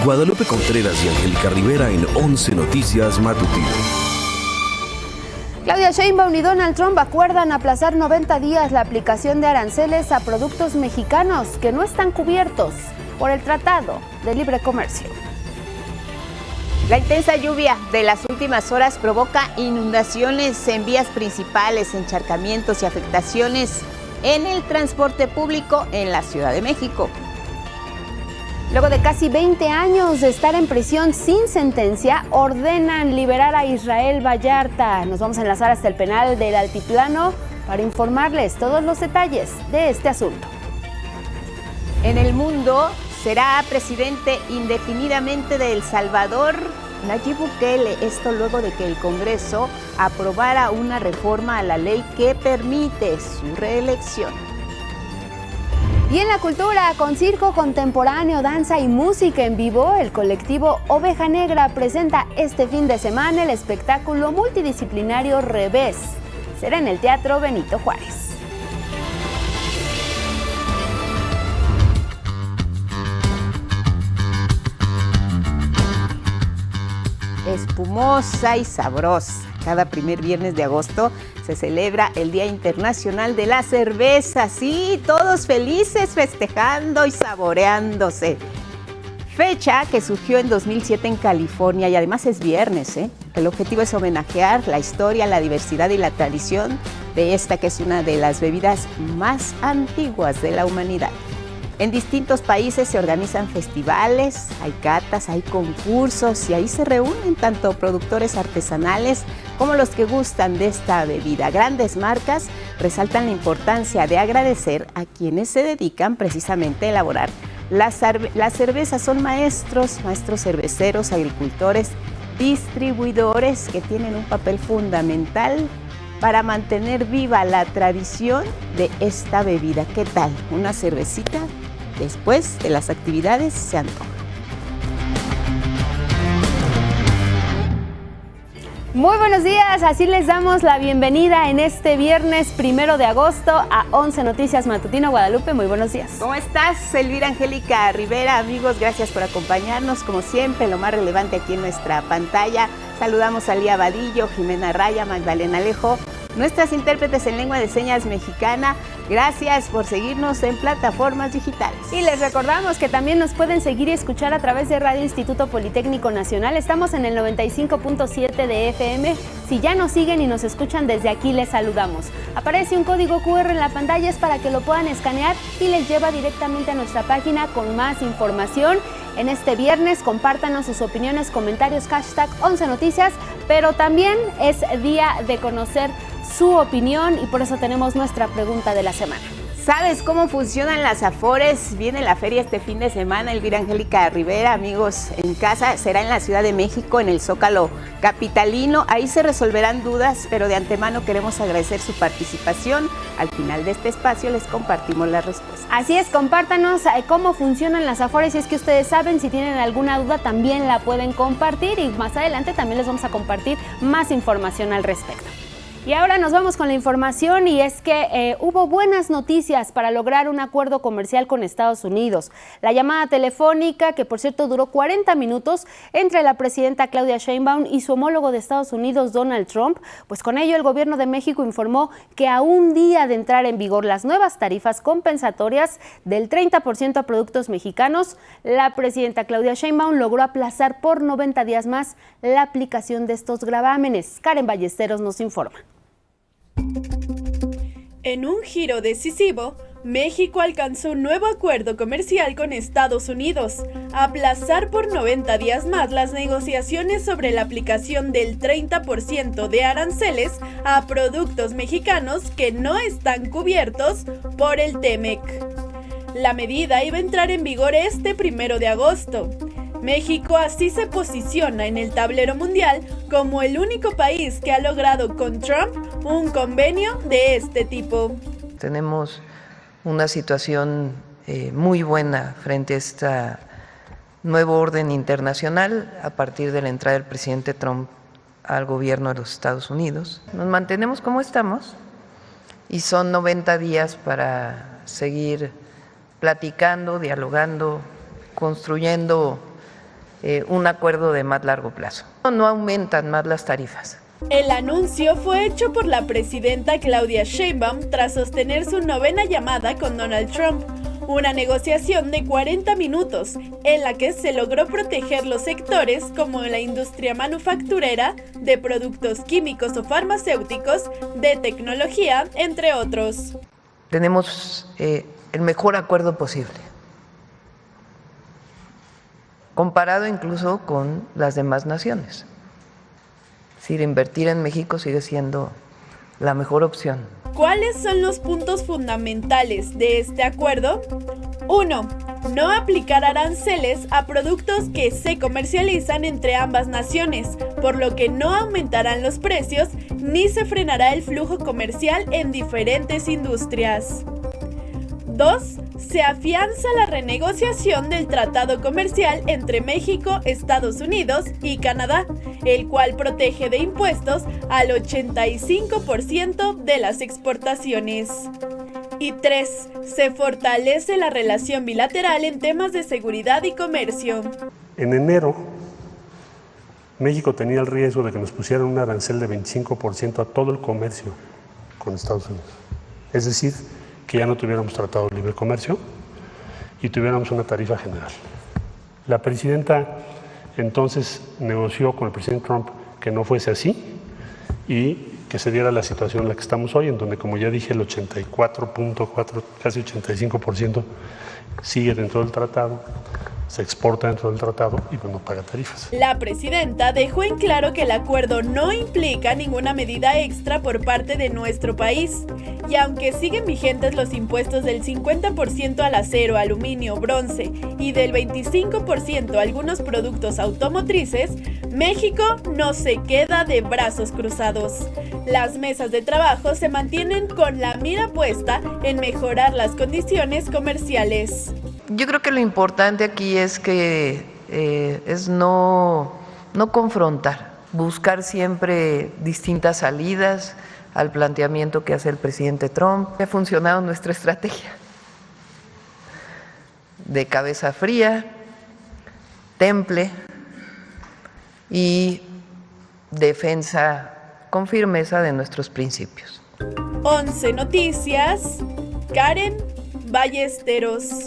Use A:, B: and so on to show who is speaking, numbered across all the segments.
A: Guadalupe Contreras y Angélica Rivera en 11 Noticias Matutino.
B: Claudia Sheinbaum y Donald Trump acuerdan aplazar 90 días la aplicación de aranceles a productos mexicanos que no están cubiertos por el Tratado de Libre Comercio.
C: La intensa lluvia de las últimas horas provoca inundaciones en vías principales, encharcamientos y afectaciones en el transporte público en la Ciudad de México.
B: Luego de casi 20 años de estar en prisión sin sentencia, ordenan liberar a Israel Vallarta. Nos vamos a enlazar hasta el penal del Altiplano para informarles todos los detalles de este asunto.
C: En el mundo, será presidente indefinidamente de El Salvador Nayib Bukele, esto luego de que el Congreso aprobara una reforma a la ley que permite su reelección.
B: Y en la cultura, con circo contemporáneo, danza y música en vivo, el colectivo Oveja Negra presenta este fin de semana el espectáculo multidisciplinario Revés. Será en el Teatro Benito Juárez.
C: Espumosa y sabrosa. Cada primer viernes de agosto se celebra el Día Internacional de la Cerveza. Sí, todos felices festejando y saboreándose. Fecha que surgió en 2007 en California y además es viernes. El objetivo es homenajear la historia, la diversidad y la tradición de esta que es una de las bebidas más antiguas de la humanidad. En distintos países se organizan festivales, hay catas, hay concursos y ahí se reúnen tanto productores artesanales como los que gustan de esta bebida. Grandes marcas resaltan la importancia de agradecer a quienes se dedican precisamente a elaborar las cervezas. Son maestros cerveceros, agricultores, distribuidores que tienen un papel fundamental para mantener viva la tradición de esta bebida. ¿Qué tal? Una cervecita después de las actividades se antoja.
B: Muy buenos días, así les damos la bienvenida en este viernes 1 de agosto a 11 Noticias Matutino. Guadalupe, muy buenos días.
C: ¿Cómo estás, Elvira Angélica Rivera? Amigos, gracias por acompañarnos. Como siempre, lo más relevante aquí en nuestra pantalla. Saludamos a Lía Vadillo, Jimena Raya, Magdalena Alejo, nuestras intérpretes en lengua de señas mexicana. Gracias por seguirnos en plataformas digitales.
B: Y les recordamos que también nos pueden seguir y escuchar a través de Radio Instituto Politécnico Nacional. Estamos en el 95.7 de FM. Si ya nos siguen y nos escuchan desde aquí, les saludamos. Aparece un código QR en la pantalla, es para que lo puedan escanear y les lleva directamente a nuestra página con más información. En este viernes, compártanos sus opiniones, comentarios, hashtag 11 Noticias, pero también es día de conocer su opinión y por eso tenemos nuestra pregunta de la semana.
C: ¿Sabes cómo funcionan las Afores? Viene la feria este fin de semana. Elvira Angélica Rivera, amigos en casa, será en la Ciudad de México, en el Zócalo capitalino. Ahí se resolverán dudas, pero de antemano queremos agradecer su participación. Al final de este espacio les compartimos las respuestas.
B: Así es, compártanos cómo funcionan las Afores. Si es que ustedes saben, si tienen alguna duda también la pueden compartir y más adelante también les vamos a compartir más información al respecto. Y ahora nos vamos con la información y es que hubo buenas noticias para lograr un acuerdo comercial con Estados Unidos. La llamada telefónica, que por cierto duró 40 minutos, entre la presidenta Claudia Sheinbaum y su homólogo de Estados Unidos, Donald Trump, pues con ello el gobierno de México informó que a un día de entrar en vigor las nuevas tarifas compensatorias del 30% a productos mexicanos, la presidenta Claudia Sheinbaum logró aplazar por 90 días más la aplicación de estos gravámenes. Karen Ballesteros nos informa.
D: En un giro decisivo, México alcanzó un nuevo acuerdo comercial con Estados Unidos, aplazar por 90 días más las negociaciones sobre la aplicación del 30% de aranceles a productos mexicanos que no están cubiertos por el TEMEC. La medida iba a entrar en vigor este 1 de agosto. México así se posiciona en el tablero mundial como el único país que ha logrado con Trump un convenio de este tipo.
E: Tenemos una situación muy buena frente a este nuevo orden internacional a partir de la entrada del presidente Trump al gobierno de los Estados Unidos. Nos mantenemos como estamos y son 90 días para seguir platicando, dialogando, construyendo un acuerdo de más largo plazo. No aumentan más las tarifas.
D: El anuncio fue hecho por la presidenta Claudia Sheinbaum tras sostener su 9ª llamada con Donald Trump, una negociación de 40 minutos en la que se logró proteger los sectores como la industria manufacturera, de productos químicos o farmacéuticos, de tecnología, entre otros.
E: Tenemos el mejor acuerdo posible, comparado incluso con las demás naciones. Es decir, invertir en México sigue siendo la mejor opción.
D: ¿Cuáles son los puntos fundamentales de este acuerdo? 1. No aplicar aranceles a productos que se comercializan entre ambas naciones, por lo que no aumentarán los precios ni se frenará el flujo comercial en diferentes industrias. 2. Se afianza la renegociación del tratado comercial entre México, Estados Unidos y Canadá, el cual protege de impuestos al 85% de las exportaciones. Y 3. Se fortalece la relación bilateral en temas de seguridad y comercio.
F: En enero, México tenía el riesgo de que nos pusieran un arancel de 25% a todo el comercio con Estados Unidos. Es decir, que ya no tuviéramos tratado de libre comercio y tuviéramos una tarifa general. La presidenta entonces negoció con el presidente Trump que no fuese así y que se diera la situación en la que estamos hoy, en donde, como ya dije, el 84.4, casi 85% sigue dentro del tratado, se exporta dentro del tratado y pues no paga tarifas.
D: La presidenta dejó en claro que el acuerdo no implica ninguna medida extra por parte de nuestro país. Y aunque siguen vigentes los impuestos del 50% al acero, aluminio, bronce y del 25% a algunos productos automotrices, México no se queda de brazos cruzados. Las mesas de trabajo se mantienen con la mira puesta en mejorar las condiciones comerciales.
E: Yo creo que lo importante aquí es que es no confrontar, buscar siempre distintas salidas al planteamiento que hace el presidente Trump. Ha funcionado nuestra estrategia de cabeza fría, temple y defensa con firmeza de nuestros principios.
D: 11 Noticias, Karen Ballesteros.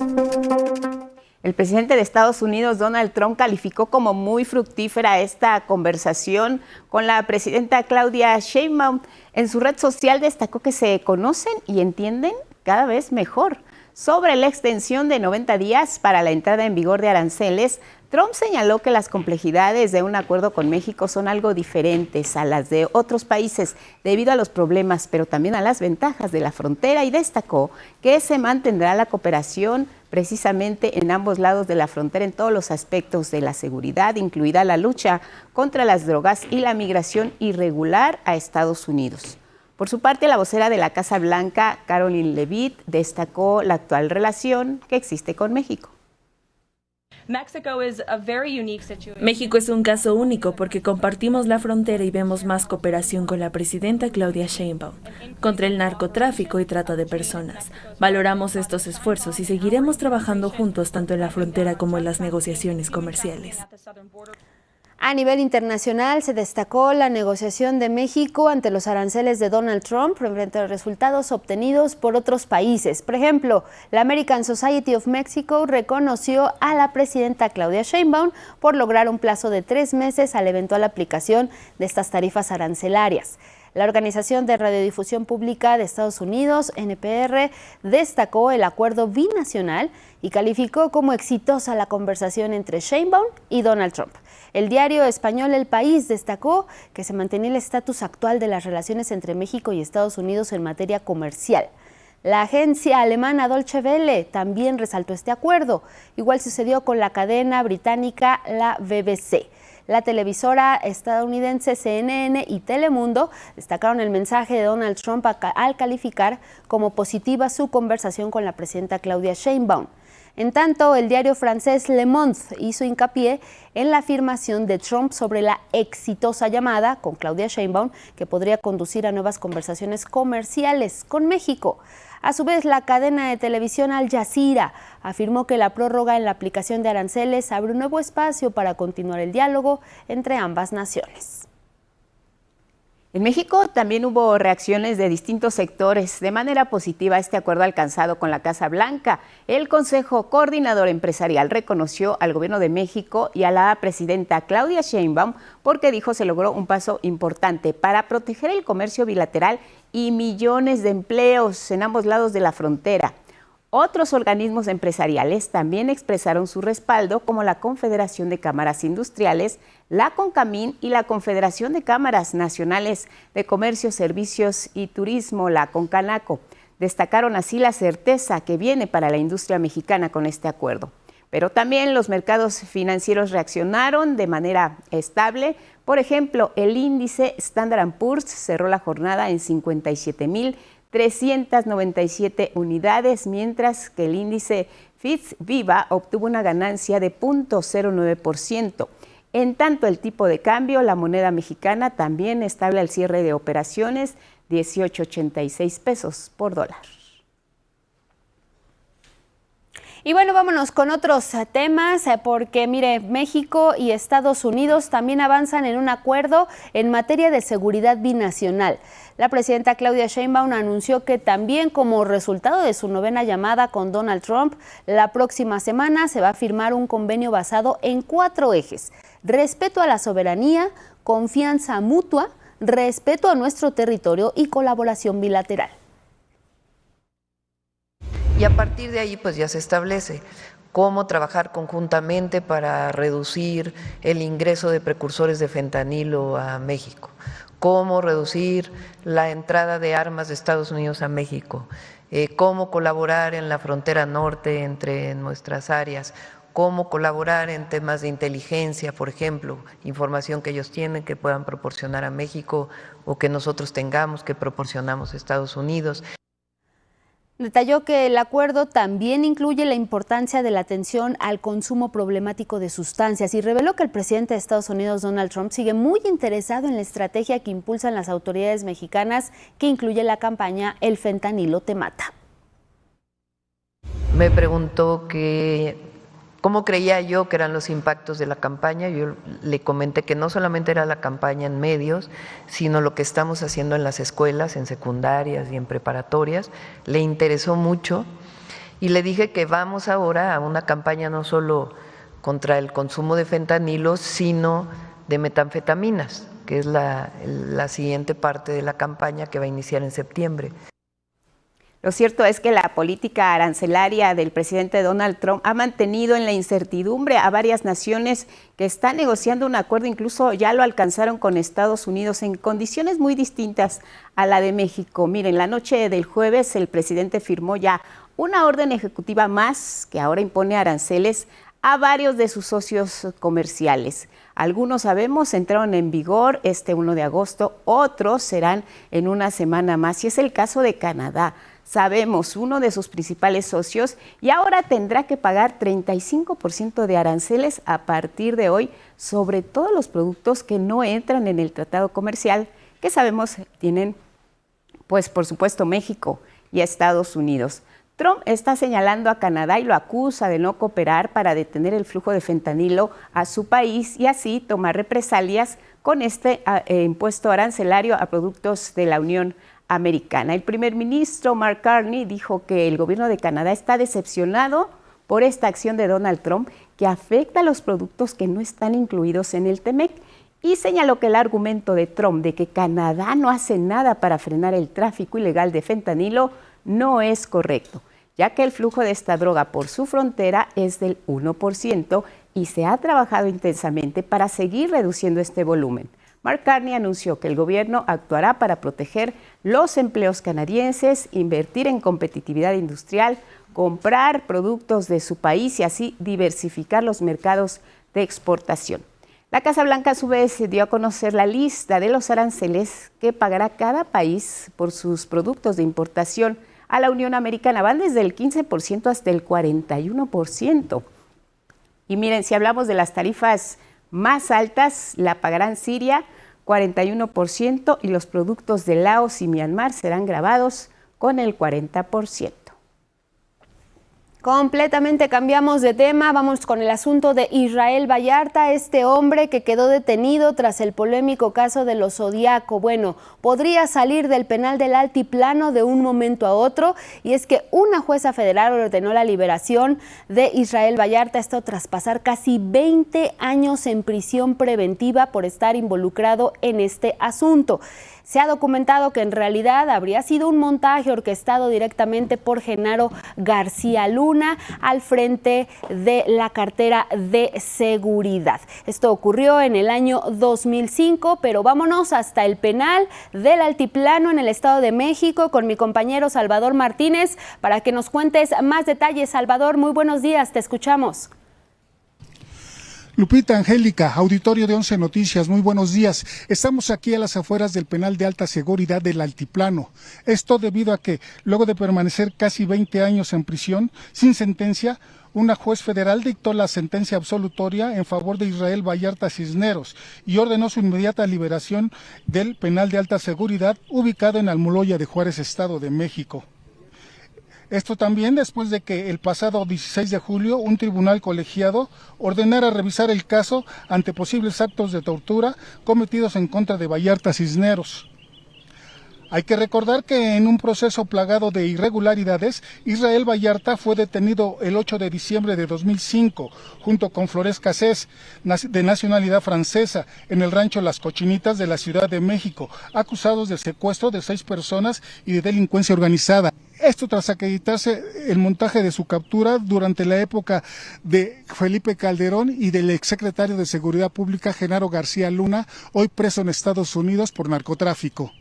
C: El presidente de Estados Unidos, Donald Trump, calificó como muy fructífera esta conversación con la presidenta Claudia Sheinbaum. En su red social destacó que se conocen y entienden cada vez mejor. Sobre la extensión de 90 días para la entrada en vigor de aranceles, Trump señaló que las complejidades de un acuerdo con México son algo diferentes a las de otros países debido a los problemas, pero también a las ventajas de la frontera, y destacó que se mantendrá la cooperación precisamente en ambos lados de la frontera en todos los aspectos de la seguridad, incluida la lucha contra las drogas y la migración irregular a Estados Unidos. Por su parte, la vocera de la Casa Blanca, Caroline Leavitt, destacó la actual relación que existe con México.
G: México es un caso único porque compartimos la frontera y vemos más cooperación con la presidenta Claudia Sheinbaum contra el narcotráfico y trata de personas. Valoramos estos esfuerzos y seguiremos trabajando juntos tanto en la frontera como en las negociaciones comerciales.
B: A nivel internacional se destacó la negociación de México ante los aranceles de Donald Trump frente a los resultados obtenidos por otros países. Por ejemplo, la American Society of Mexico reconoció a la presidenta Claudia Sheinbaum por lograr un plazo de 3 meses a la eventual aplicación de estas tarifas arancelarias. La Organización de Radiodifusión Pública de Estados Unidos, NPR, destacó el acuerdo binacional y calificó como exitosa la conversación entre Sheinbaum y Donald Trump. El diario español El País destacó que se mantenía el estatus actual de las relaciones entre México y Estados Unidos en materia comercial. La agencia alemana Deutsche Welle también resaltó este acuerdo. Igual sucedió con la cadena británica la BBC. La televisora estadounidense CNN y Telemundo destacaron el mensaje de Donald Trump al calificar como positiva su conversación con la presidenta Claudia Sheinbaum. En tanto, el diario francés Le Monde hizo hincapié en la afirmación de Trump sobre la exitosa llamada con Claudia Sheinbaum que podría conducir a nuevas conversaciones comerciales con México. A su vez, la cadena de televisión Al Jazeera afirmó que la prórroga en la aplicación de aranceles abre un nuevo espacio para continuar el diálogo entre ambas naciones.
C: En México también hubo reacciones de distintos sectores de manera positiva a este acuerdo alcanzado con la Casa Blanca. El Consejo Coordinador Empresarial reconoció al Gobierno de México y a la presidenta Claudia Sheinbaum porque dijo se logró un paso importante para proteger el comercio bilateral y millones de empleos en ambos lados de la frontera. Otros organismos empresariales también expresaron su respaldo, como la Confederación de Cámaras Industriales, la CONCAMIN y la Confederación de Cámaras Nacionales de Comercio, Servicios y Turismo, la CONCANACO. Destacaron así la certeza que viene para la industria mexicana con este acuerdo. Pero también los mercados financieros reaccionaron de manera estable. Por ejemplo, el índice Standard & Poor's cerró la jornada en 57.397 unidades, mientras que el índice FTSE Viva obtuvo una ganancia de 0.09%. En tanto, el tipo de cambio, la moneda mexicana, también estable al cierre de operaciones, 18.86 pesos por dólar.
B: Y bueno, vámonos con otros temas, porque mire, México y Estados Unidos también avanzan en un acuerdo en materia de seguridad binacional. La presidenta Claudia Sheinbaum anunció que también como resultado de su 9ª llamada con Donald Trump, la próxima semana se va a firmar un convenio basado en 4 ejes: respeto a la soberanía, confianza mutua, respeto a nuestro territorio y colaboración bilateral.
E: Y a partir de ahí pues ya se establece cómo trabajar conjuntamente para reducir el ingreso de precursores de fentanilo a México, cómo reducir la entrada de armas de Estados Unidos a México, cómo colaborar en la frontera norte entre nuestras áreas, cómo colaborar en temas de inteligencia, por ejemplo, información que ellos tienen que puedan proporcionar a México o que nosotros tengamos que proporcionamos a Estados Unidos.
B: Detalló que el acuerdo también incluye la importancia de la atención al consumo problemático de sustancias y reveló que el presidente de Estados Unidos, Donald Trump, sigue muy interesado en la estrategia que impulsan las autoridades mexicanas, que incluye la campaña El fentanilo te mata.
E: Me preguntó cómo creía yo que eran los impactos de la campaña. Yo le comenté que no solamente era la campaña en medios, sino lo que estamos haciendo en las escuelas, en secundarias y en preparatorias. Le interesó mucho y le dije que vamos ahora a una campaña no solo contra el consumo de fentanilo, sino de metanfetaminas, que es la siguiente parte de la campaña que va a iniciar en septiembre.
C: Lo cierto es que la política arancelaria del presidente Donald Trump ha mantenido en la incertidumbre a varias naciones que están negociando un acuerdo, incluso ya lo alcanzaron con Estados Unidos en condiciones muy distintas a la de México. Miren, la noche del jueves el presidente firmó ya una orden ejecutiva más que ahora impone aranceles a varios de sus socios comerciales. Algunos, sabemos, entraron en vigor este 1 de agosto, otros serán en una semana más, y es el caso de Canadá. Sabemos, uno de sus principales socios, y ahora tendrá que pagar 35% de aranceles a partir de hoy sobre todos los productos que no entran en el tratado comercial que sabemos tienen, pues por supuesto, México y Estados Unidos. Trump está señalando a Canadá y lo acusa de no cooperar para detener el flujo de fentanilo a su país y así tomar represalias con este impuesto arancelario a productos de la Unión Americana. El primer ministro Mark Carney dijo que el gobierno de Canadá está decepcionado por esta acción de Donald Trump que afecta a los productos que no están incluidos en el TEMEC y señaló que el argumento de Trump de que Canadá no hace nada para frenar el tráfico ilegal de fentanilo no es correcto, ya que el flujo de esta droga por su frontera es del 1% y se ha trabajado intensamente para seguir reduciendo este volumen. Mark Carney anunció que el gobierno actuará para proteger los empleos canadienses, invertir en competitividad industrial, comprar productos de su país y así diversificar los mercados de exportación. La Casa Blanca a su vez dio a conocer la lista de los aranceles que pagará cada país por sus productos de importación a la Unión Americana. Van desde el 15% hasta el 41%. Y miren, si hablamos de las tarifas más altas, la pagarán Siria, 41%, y los productos de Laos y Myanmar serán gravados con el 40%.
B: Completamente cambiamos de tema, vamos con el asunto de Israel Vallarta, este hombre que quedó detenido tras el polémico caso de los Zodiaco. Bueno, podría salir del penal del Altiplano de un momento a otro, y es que una jueza federal ordenó la liberación de Israel Vallarta, esto tras pasar casi 20 años en prisión preventiva por estar involucrado en este asunto. Se ha documentado que en realidad habría sido un montaje orquestado directamente por Genaro García Luna al frente de la cartera de seguridad. Esto ocurrió en el año 2005, pero vámonos hasta el penal del Altiplano en el Estado de México con mi compañero Salvador Martínez para que nos cuentes más detalles. Salvador, muy buenos días, te escuchamos.
H: Lupita, Angélica, auditorio de 11 Noticias, muy buenos días. Estamos aquí a las afueras del penal de alta seguridad del Altiplano. Esto debido a que, luego de permanecer casi 20 años en prisión, sin sentencia, una juez federal dictó la sentencia absolutoria en favor de Israel Vallarta Cisneros y ordenó su inmediata liberación del penal de alta seguridad ubicado en Almoloya de Juárez, Estado de México. Esto también después de que el pasado 16 de julio un tribunal colegiado ordenara revisar el caso ante posibles actos de tortura cometidos en contra de Vallarta Cisneros. Hay que recordar que en un proceso plagado de irregularidades, Israel Vallarta fue detenido el 8 de diciembre de 2005, junto con Flores Cassés, de nacionalidad francesa, en el rancho Las Cochinitas de la Ciudad de México, acusados del secuestro de 6 personas y de delincuencia organizada. Esto tras acreditarse el montaje de su captura durante la época de Felipe Calderón y del exsecretario de Seguridad Pública Genaro García Luna, hoy preso en Estados Unidos por narcotráfico.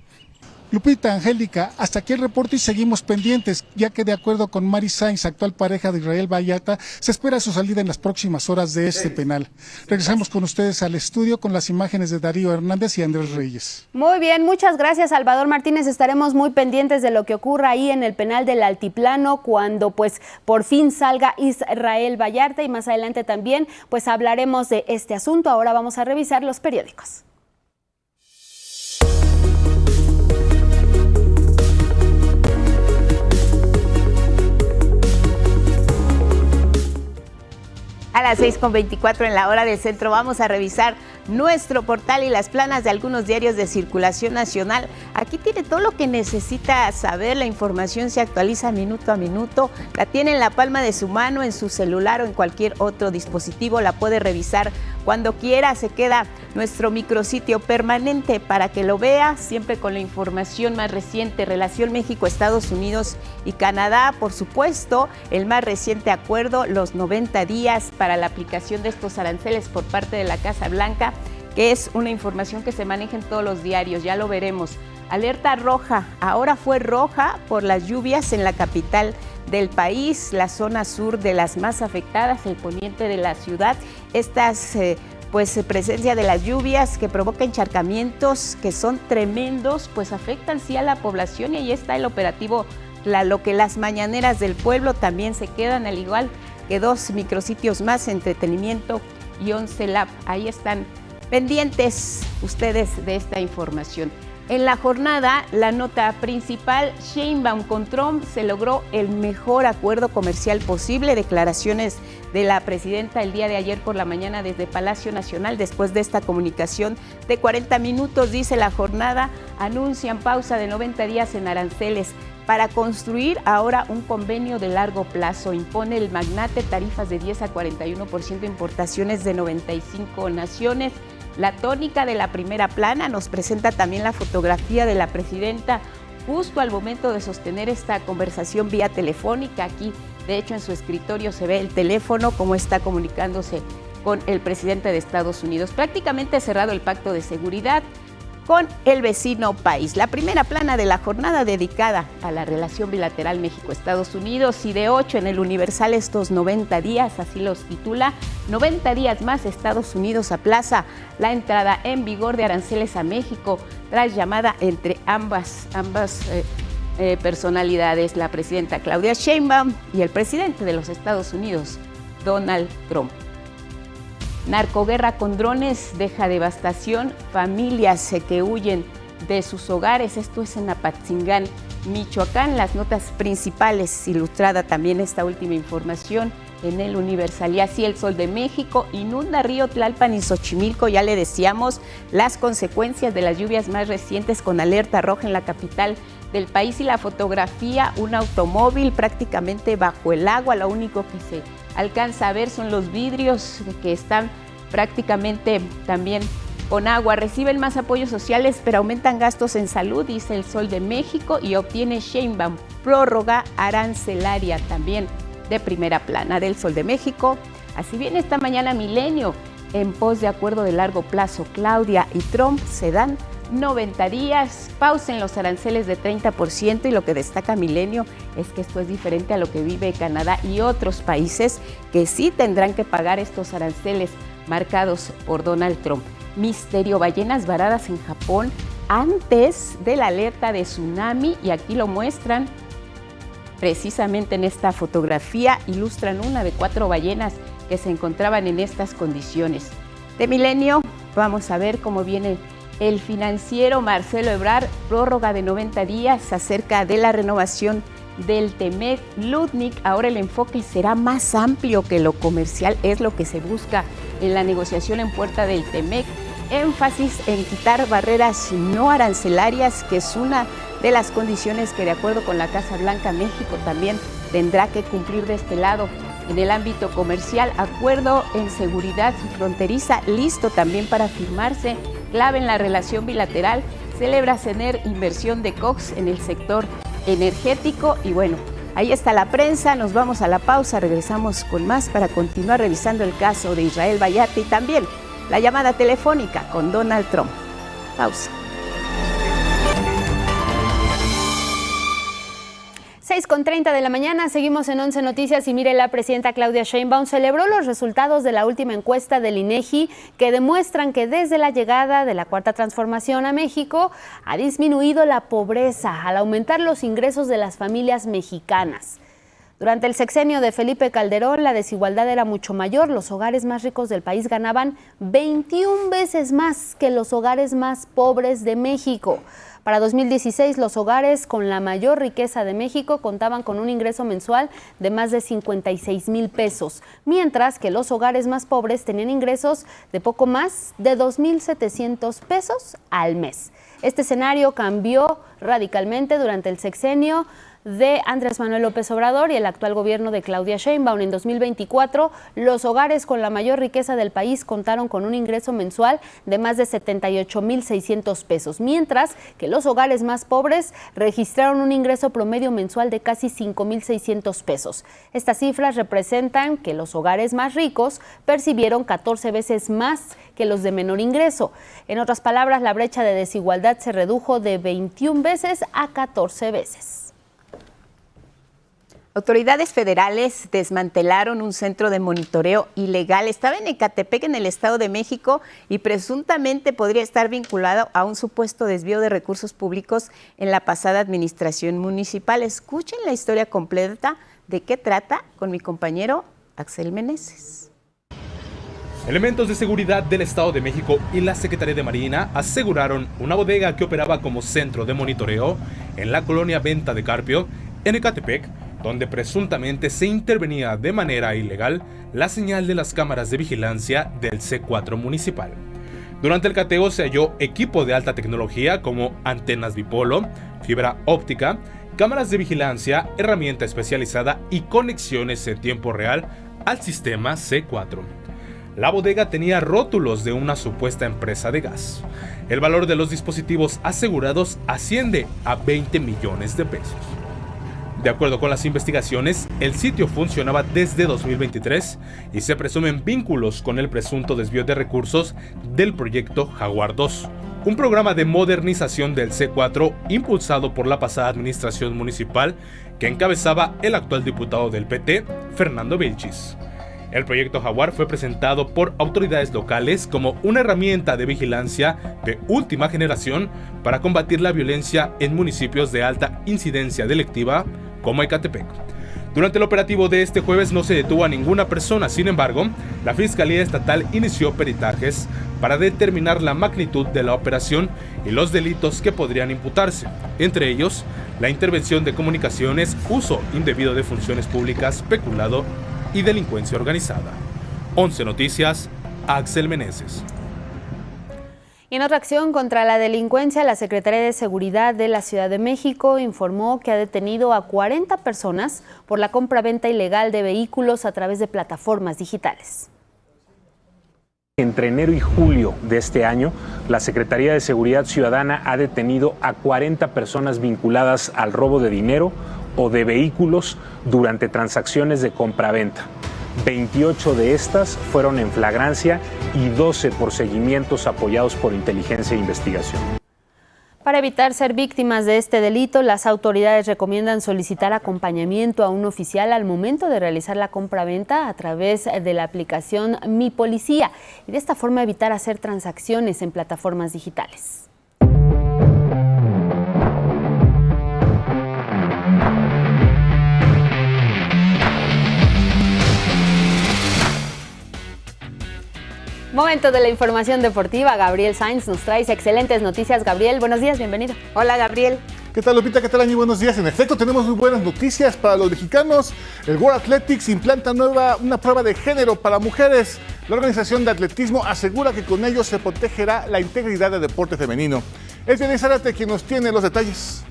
H: Lupita, Angélica, hasta aquí el reporte y seguimos pendientes, ya que de acuerdo con Mari Sainz, actual pareja de Israel Vallarta, se espera su salida en las próximas horas de este penal. Regresamos con ustedes al estudio con las imágenes de Darío Hernández y Andrés Reyes.
B: Muy bien, muchas gracias, Salvador Martínez. Estaremos muy pendientes de lo que ocurra ahí en el penal del Altiplano cuando pues por fin salga Israel Vallarta, y más adelante también pues hablaremos de este asunto. Ahora vamos a revisar los periódicos.
C: A las 6:24 en la hora del centro vamos a revisar nuestro portal y las planas de algunos diarios de circulación nacional. Aquí tiene todo lo que necesita saber, la información se actualiza minuto a minuto, la tiene en la palma de su mano, en su celular o en cualquier otro dispositivo, la puede revisar cuando quiera, se queda nuestro micrositio permanente para que lo vea, siempre con la información más reciente, relación México, Estados Unidos y Canadá, por supuesto, el más reciente acuerdo, los 90 días para la aplicación de estos aranceles por parte de la Casa Blanca, que es una información que se maneja en todos los diarios, ya lo veremos. Alerta roja, ahora fue roja por las lluvias en la capital del país, la zona sur de las más afectadas, el poniente de la ciudad. Estas presencia de las lluvias que provoca encharcamientos que son tremendos, pues afectan sí a la población, y ahí está el operativo lo que las mañaneras del pueblo también se quedan, al igual que 2 micrositios más, entretenimiento y 11 Lab. Ahí están pendientes ustedes de esta información. En la jornada, la nota principal, Sheinbaum con Trump, se logró el mejor acuerdo comercial posible. Declaraciones de la presidenta el día de ayer por la mañana desde Palacio Nacional, después de esta comunicación de 40 minutos, dice la jornada, anuncian pausa de 90 días en aranceles para construir ahora un convenio de largo plazo. Impone el magnate tarifas de 10 a 41%, importaciones de 95 naciones. La tónica de la primera plana nos presenta también la fotografía de la presidenta justo al momento de sostener esta conversación vía telefónica. Aquí, de hecho, en su escritorio se ve el teléfono, cómo está comunicándose con el presidente de Estados Unidos. Prácticamente cerrado el pacto de seguridad con el vecino país. La primera plana de la jornada dedicada a la relación bilateral México-Estados Unidos, y de 8 en el Universal estos 90 días, así los titula, 90 días más Estados Unidos aplaza la entrada en vigor de aranceles a México tras llamada entre ambas personalidades, la presidenta Claudia Sheinbaum y el presidente de los Estados Unidos, Donald Trump. Narcoguerra con drones deja devastación, familias que huyen de sus hogares. Esto es en Apatzingán, Michoacán. Las notas principales, ilustrada también esta última información en el Universal. Y así el Sol de México inunda Río Tlalpan y Xochimilco. Ya le decíamos las consecuencias de las lluvias más recientes con alerta roja en la capital del país. Y la fotografía, un automóvil prácticamente bajo el agua. Lo único que se alcanza a ver son los vidrios que están prácticamente también con agua. Reciben más apoyos sociales, pero aumentan gastos en salud, dice el Sol de México, y obtiene Sheinbaum prórroga arancelaria también de primera plana del Sol de México. Así viene esta mañana Milenio, en pos de acuerdo de largo plazo. Claudia y Trump se dan 90 días, pausen los aranceles de 30%, y lo que destaca Milenio es que esto es diferente a lo que vive Canadá y otros países que sí tendrán que pagar estos aranceles marcados por Donald Trump. Misterio, ballenas varadas en Japón antes de la alerta de tsunami, y aquí lo muestran precisamente en esta fotografía, ilustran una de 4 ballenas que se encontraban en estas condiciones. De Milenio vamos a ver cómo viene el Financiero. Marcelo Ebrard, prórroga de 90 días acerca de la renovación del TEMEC. Lutnick, ahora el enfoque será más amplio que lo comercial, es lo que se busca en la negociación en puerta del TEMEC. Énfasis en quitar barreras no arancelarias, que es una de las condiciones que, de acuerdo con la Casa Blanca, México también tendrá que cumplir de este lado. En el ámbito comercial, acuerdo en seguridad fronteriza listo también para firmarse, clave en la relación bilateral. Celebra CENER inversión de Cox en el sector energético. Y bueno, ahí está la prensa. Nos vamos a la pausa, regresamos con más para continuar revisando el caso de Israel Vallarta y también la llamada telefónica con Donald Trump. Pausa.
B: 6:30 de la mañana, seguimos en 11 Noticias y mire, la presidenta Claudia Sheinbaum celebró los resultados de la última encuesta del INEGI que demuestran que desde la llegada de la Cuarta Transformación a México ha disminuido la pobreza al aumentar los ingresos de las familias mexicanas. Durante el sexenio de Felipe Calderón, la desigualdad era mucho mayor. Los hogares más ricos del país ganaban 21 veces más que los hogares más pobres de México. Para 2016, los hogares con la mayor riqueza de México contaban con un ingreso mensual de más de 56,000 pesos, mientras que los hogares más pobres tenían ingresos de poco más de 2,700 pesos al mes. Este escenario cambió radicalmente durante el sexenio de Andrés Manuel López Obrador y el actual gobierno de Claudia Sheinbaum. En 2024, los hogares con la mayor riqueza del país contaron con un ingreso mensual de más de 78,600 pesos, mientras que los hogares más pobres registraron un ingreso promedio mensual de casi 5,600 pesos. Estas cifras representan que los hogares más ricos percibieron 14 veces más que los de menor ingreso. En otras palabras, la brecha de desigualdad se redujo de 21 veces a 14 veces.
C: Autoridades federales desmantelaron un centro de monitoreo ilegal. Estaba en Ecatepec, en el Estado de México, y presuntamente podría estar vinculado a un supuesto desvío de recursos públicos en la pasada administración municipal. Escuchen la historia completa de qué trata con mi compañero Axel Meneses.
I: Elementos de seguridad del Estado de México y la Secretaría de Marina aseguraron una bodega que operaba como centro de monitoreo en la colonia Venta de Carpio, en Ecatepec, donde presuntamente se intervenía de manera ilegal la señal de las cámaras de vigilancia del C4 municipal. Durante el cateo se halló equipo de alta tecnología como antenas bipolo, fibra óptica, cámaras de vigilancia, herramienta especializada y conexiones en tiempo real al sistema C4. La bodega tenía rótulos de una supuesta empresa de gas. El valor de los dispositivos asegurados asciende a 20 millones de pesos. De acuerdo con las investigaciones, el sitio funcionaba desde 2023 y se presumen vínculos con el presunto desvío de recursos del proyecto Jaguar 2, un programa de modernización del C4 impulsado por la pasada administración municipal que encabezaba el actual diputado del PT, Fernando Vilchis. El proyecto Jaguar fue presentado por autoridades locales como una herramienta de vigilancia de última generación para combatir la violencia en municipios de alta incidencia delictiva como Ecatepec. Durante el operativo de este jueves no se detuvo a ninguna persona, sin embargo, la Fiscalía Estatal inició peritajes para determinar la magnitud de la operación y los delitos que podrían imputarse, entre ellos la intervención de comunicaciones, uso indebido de funciones públicas, peculado y delincuencia organizada. 11 Noticias, Axel Meneses.
B: Y en otra acción contra la delincuencia, la Secretaría de Seguridad de la Ciudad de México informó que ha detenido a 40 personas por la compra-venta ilegal de vehículos a través de plataformas digitales.
J: Entre enero y julio de este año, la Secretaría de Seguridad Ciudadana ha detenido a 40 personas vinculadas al robo de dinero o de vehículos durante transacciones de compra-venta. 28 de estas fueron en flagrancia y 12 por seguimientos apoyados por inteligencia e investigación.
B: Para evitar ser víctimas de este delito, las autoridades recomiendan solicitar acompañamiento a un oficial al momento de realizar la compraventa a través de la aplicación Mi Policía y de esta forma evitar hacer transacciones en plataformas digitales. Momento de la información deportiva. Gabriel Sainz nos trae excelentes noticias. Gabriel, buenos días, bienvenido.
C: Hola, Gabriel.
H: ¿Qué tal, Lupita? ¿Qué tal, Añi? Buenos días. En efecto, tenemos muy buenas noticias para los mexicanos. El World Athletics implanta una prueba de género para mujeres. La organización de atletismo asegura que con ello se protegerá la integridad del deporte femenino. Es Denise Zárate quien nos tiene los detalles.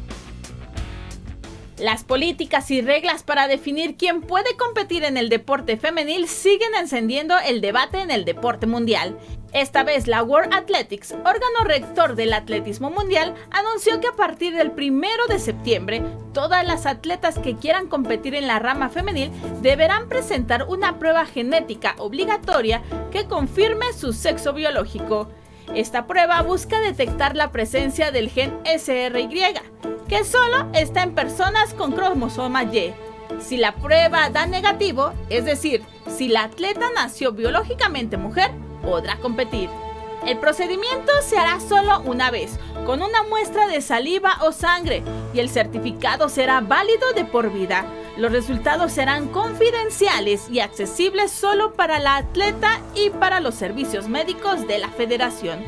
K: Las políticas y reglas para definir quién puede competir en el deporte femenil siguen encendiendo el debate en el deporte mundial. Esta vez la World Athletics, órgano rector del atletismo mundial, anunció que a partir del 1 de septiembre, todas las atletas que quieran competir en la rama femenil deberán presentar una prueba genética obligatoria que confirme su sexo biológico. Esta prueba busca detectar la presencia del gen SRY, que solo está en personas con cromosoma Y. Si la prueba da negativo, es decir, si la atleta nació biológicamente mujer, podrá competir. El procedimiento se hará solo una vez, con una muestra de saliva o sangre, y el certificado será válido de por vida. Los resultados serán confidenciales y accesibles solo para la atleta y para los servicios médicos de la federación.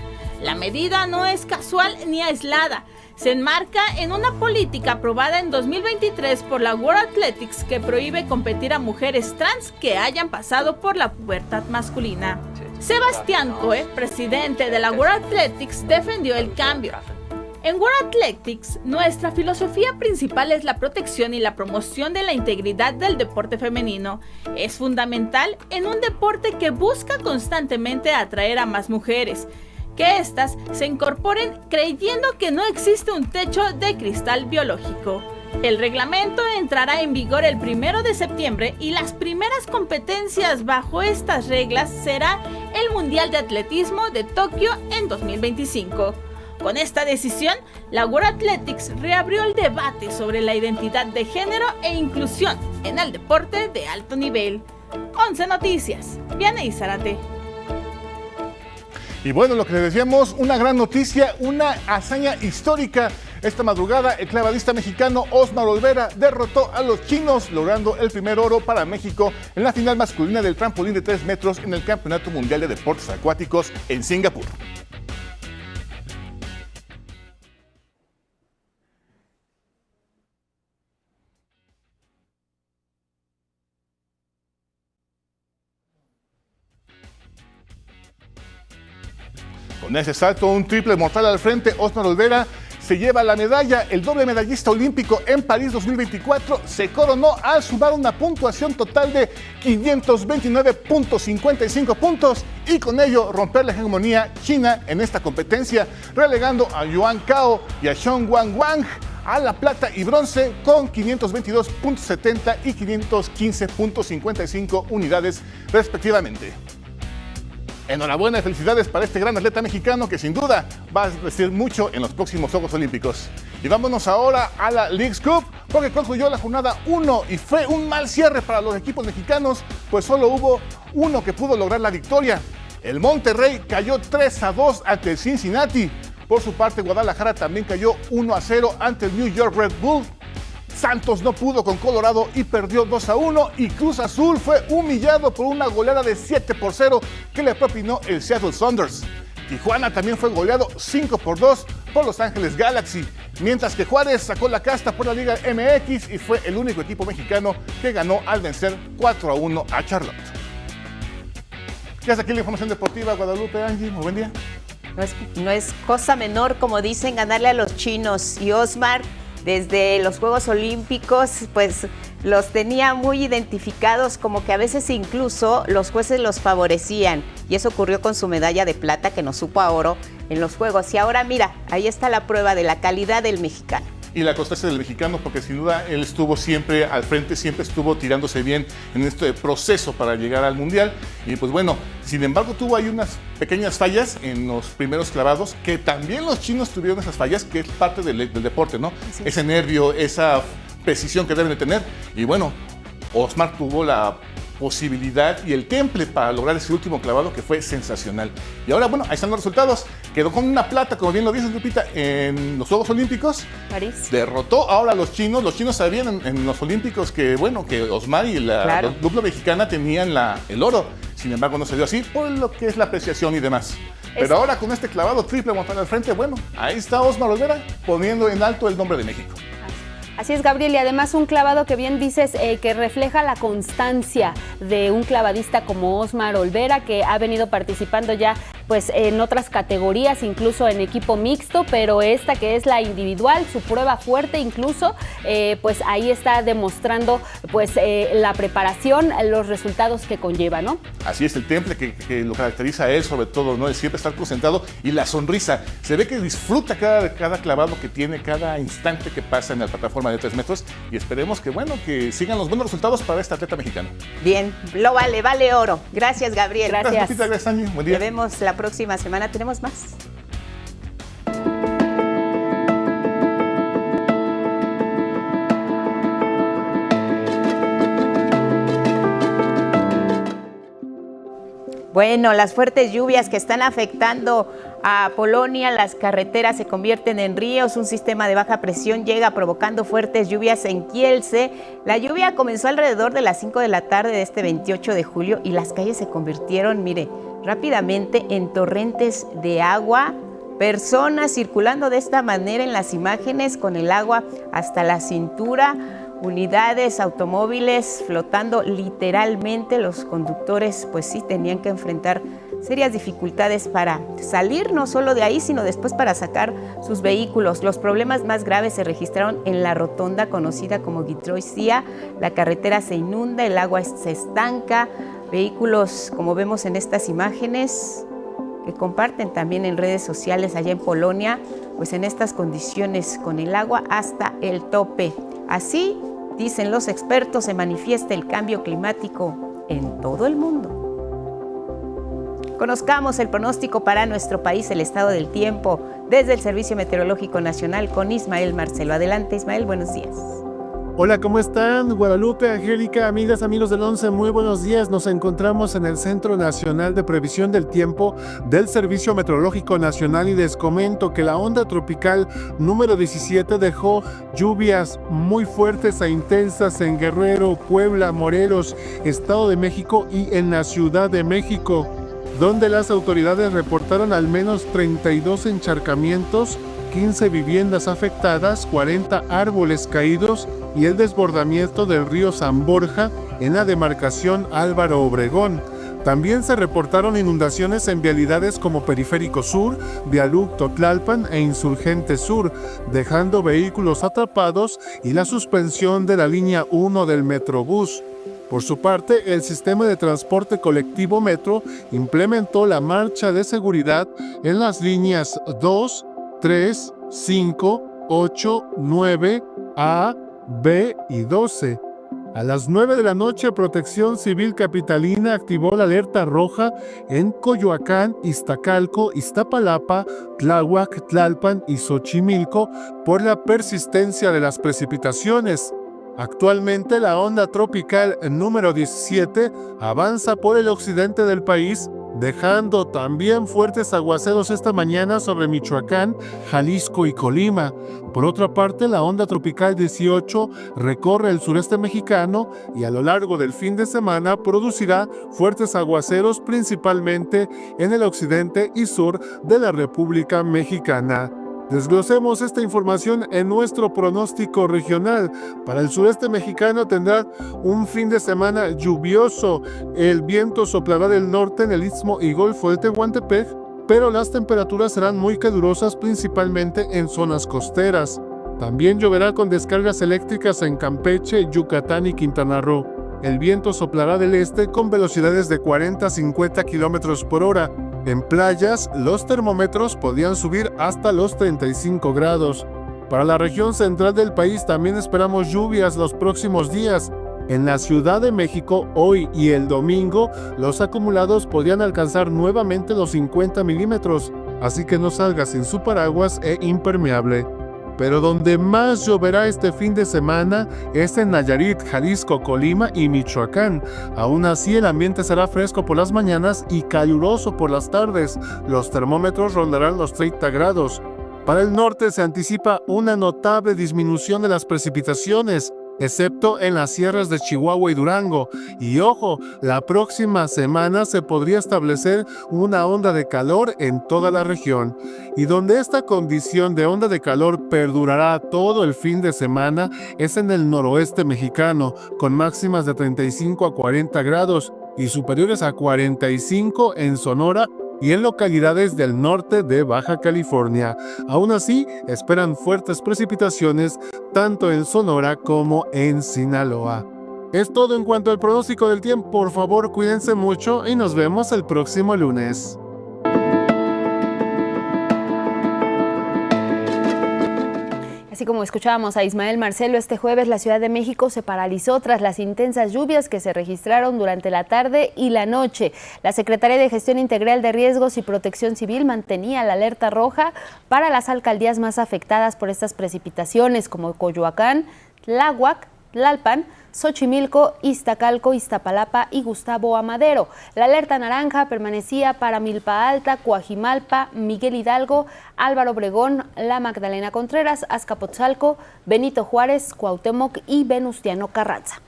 K: La medida no es casual ni aislada. Se enmarca en una política aprobada en 2023 por la World Athletics que prohíbe competir a mujeres trans que hayan pasado por la pubertad masculina. Sebastián Coe, presidente de la World Athletics, defendió el cambio. En World Athletics, nuestra filosofía principal es la protección y la promoción de la integridad del deporte femenino. Es fundamental en un deporte que busca constantemente atraer a más mujeres, que éstas se incorporen creyendo que no existe un techo de cristal biológico. El reglamento entrará en vigor el 1 de septiembre y las primeras competencias bajo estas reglas será el Mundial de Atletismo de Tokio en 2025. Con esta decisión, la World Athletics reabrió el debate sobre la identidad de género e inclusión en el deporte de alto nivel. 11 Noticias, Vianey Zárate.
H: Y bueno, lo que les decíamos, una gran noticia, una hazaña histórica. Esta madrugada, el clavadista mexicano Osmar Olvera derrotó a los chinos, logrando el primer oro para México en la final masculina del trampolín de 3 metros en el Campeonato Mundial de Deportes Acuáticos en Singapur. Con ese salto, un triple mortal al frente, Osmar Olvera se lleva la medalla. El doble medallista olímpico en París 2024 se coronó al sumar una puntuación total de 529.55 puntos y con ello romper la hegemonía china en esta competencia, relegando a Yuan Cao y a Xiong Wang a la plata y bronce con 522.70 y 515.55 unidades respectivamente. Enhorabuena y felicidades para este gran atleta mexicano que sin duda va a decir mucho en los próximos Juegos Olímpicos.
L: Y vámonos ahora a la Leagues Cup, porque concluyó la jornada 1 y fue un mal cierre para los equipos mexicanos, pues solo hubo uno que pudo lograr la victoria. El Monterrey cayó 3-2 ante el Cincinnati. Por su parte, Guadalajara también cayó 1-0 ante el New York Red Bull. Santos no pudo con Colorado y perdió 2-1, y Cruz Azul fue humillado por una goleada de 7-0 que le propinó el Seattle Sounders. Tijuana también fue goleado 5-2 por Los Ángeles Galaxy, mientras que Juárez sacó la casta por la Liga MX y fue el único equipo mexicano que ganó al vencer 4-1 a Charlotte. Ya está aquí la información deportiva. Guadalupe, Angie, muy buen día.
C: No es cosa menor, como dicen, ganarle a los chinos. Y Osmar, desde los Juegos Olímpicos, pues los tenía muy identificados, como que a veces incluso los jueces los favorecían. Y eso ocurrió con su medalla de plata, que nos supo a oro en los Juegos. Y ahora mira, ahí está la prueba de la calidad del mexicano.
L: Y la constancia del mexicano, porque sin duda él estuvo siempre al frente, siempre estuvo tirándose bien en este proceso para llegar al Mundial. Y pues bueno, sin embargo tuvo ahí unas pequeñas fallas en los primeros clavados, que también los chinos tuvieron esas fallas, que es parte del deporte, ¿no? Sí. Ese nervio, esa precisión que deben de tener. Y bueno, Osmar tuvo la posibilidad y el temple para lograr ese último clavado, que fue sensacional. Y ahora, bueno, ahí están los resultados. Quedó con una plata, como bien lo dices, Lupita, en los Juegos Olímpicos.
C: París.
L: Derrotó ahora a los chinos. Los chinos sabían en los Olímpicos que, bueno, que Osmar y la dupla mexicana tenían el oro. Sin embargo, no se dio así por lo que es la apreciación y demás. Pero ahora con este clavado triple montado al frente, bueno, ahí está Osmar Olvera poniendo en alto el nombre de México.
B: Así es, Gabriel, y además un clavado que bien dices que refleja la constancia de un clavadista como Osmar Olvera, que ha venido participando ya pues en otras categorías, incluso en equipo mixto, pero esta que es la individual, su prueba fuerte incluso, pues ahí está demostrando pues la preparación, los resultados que conlleva, ¿no?
L: Así es, el temple que lo caracteriza a él sobre todo, ¿no? El siempre estar concentrado y la sonrisa. Se ve que disfruta cada clavado que tiene, cada instante que pasa en la plataforma de 3 metros, y esperemos que, bueno, que sigan los buenos resultados para este atleta mexicano.
C: Bien, lo vale oro. Gracias, Gabriel.
B: Gracias.
L: Lupita, gracias, Angie. Buen día.
C: Te vemos la próxima semana. Tenemos más. Bueno, las fuertes lluvias que están afectando a Polonia, las carreteras se convierten en ríos, un sistema de baja presión llega provocando fuertes lluvias en Kielce. La lluvia comenzó alrededor de las 5 de la tarde de este 28 de julio y las calles se convirtieron, mire, rápidamente en torrentes de agua. Personas circulando de esta manera en las imágenes con el agua hasta la cintura. Unidades, automóviles flotando literalmente. Los conductores pues sí tenían que enfrentar serias dificultades para salir no solo de ahí, sino después para sacar sus vehículos. Los problemas más graves se registraron en la rotonda conocida como Gitroisia. La carretera se inunda, el agua se estanca. Vehículos, como vemos en estas imágenes, que comparten también en redes sociales allá en Polonia, pues en estas condiciones con el agua hasta el tope. Así, dicen los expertos, se manifiesta el cambio climático en todo el mundo. Conozcamos el pronóstico para nuestro país, el estado del tiempo, desde el Servicio Meteorológico Nacional con Ismael Marcelo. Adelante, Ismael, buenos días.
M: Hola, ¿cómo están? Guadalupe, Angélica, amigas, amigos del 11, muy buenos días. Nos encontramos en el Centro Nacional de Previsión del Tiempo del Servicio Meteorológico Nacional y les comento que la onda tropical número 17 dejó lluvias muy fuertes e intensas en Guerrero, Puebla, Morelos, Estado de México y en la Ciudad de México, donde las autoridades reportaron al menos 32 encharcamientos, 15 viviendas afectadas, 40 árboles caídos y el desbordamiento del río San Borja en la demarcación Álvaro Obregón. También se reportaron inundaciones en vialidades como Periférico Sur, Viaducto Tlalpan e Insurgente Sur, dejando vehículos atrapados y la suspensión de la línea 1 del Metrobús. Por su parte, el sistema de transporte colectivo Metro implementó la marcha de seguridad en las líneas 2, 3, 5, 8, 9, A, B y 12. A las 9 de la noche, Protección Civil Capitalina activó la alerta roja en Coyoacán, Iztacalco, Iztapalapa, Tláhuac, Tlalpan y Xochimilco por la persistencia de las precipitaciones. Actualmente, la onda tropical número 17 avanza por el occidente del país, dejando también fuertes aguaceros esta mañana sobre Michoacán, Jalisco y Colima. Por otra parte, la onda tropical 18 recorre el sureste mexicano y a lo largo del fin de semana producirá fuertes aguaceros principalmente en el occidente y sur de la República Mexicana. Desglosemos esta información en nuestro pronóstico regional. Para el sureste mexicano tendrá un fin de semana lluvioso. El viento soplará del norte en el Istmo y Golfo de Tehuantepec, pero las temperaturas serán muy calurosas principalmente en zonas costeras. También lloverá con descargas eléctricas en Campeche, Yucatán y Quintana Roo. El viento soplará del este con velocidades de 40 a 50 kilómetros por hora. En playas, los termómetros podrían subir hasta los 35 grados. Para la región central del país también esperamos lluvias los próximos días. En la Ciudad de México, hoy y el domingo, los acumulados podrían alcanzar nuevamente los 50 milímetros, así que no salga sin su paraguas e impermeable. Pero donde más lloverá este fin de semana es en Nayarit, Jalisco, Colima y Michoacán. Aún así, el ambiente será fresco por las mañanas y caluroso por las tardes. Los termómetros rondarán los 30 grados. Para el norte se anticipa una notable disminución de las precipitaciones, excepto en las sierras de Chihuahua y Durango. Y ojo, la próxima semana se podría establecer una onda de calor en toda la región. Y donde esta condición de onda de calor perdurará todo el fin de semana es en el noroeste mexicano, con máximas de 35 a 40 grados y superiores a 45 en Sonora y en localidades del norte de Baja California. Aún así, esperan fuertes precipitaciones tanto en Sonora como en Sinaloa. Es todo en cuanto al pronóstico del tiempo. Por favor, cuídense mucho y nos vemos el próximo lunes.
B: Así como escuchábamos a Ismael Marcelo, este jueves la Ciudad de México se paralizó tras las intensas lluvias que se registraron durante la tarde y la noche. La Secretaría de Gestión Integral de Riesgos y Protección Civil mantenía la alerta roja para las alcaldías más afectadas por estas precipitaciones, como Coyoacán, Tláhuac, Tlalpan, Xochimilco, Iztacalco, Iztapalapa y Gustavo Amadero. La alerta naranja permanecía para Milpa Alta, Coajimalpa, Miguel Hidalgo, Álvaro Obregón, La Magdalena Contreras, Azcapotzalco, Benito Juárez, Cuauhtémoc y Venustiano Carranza.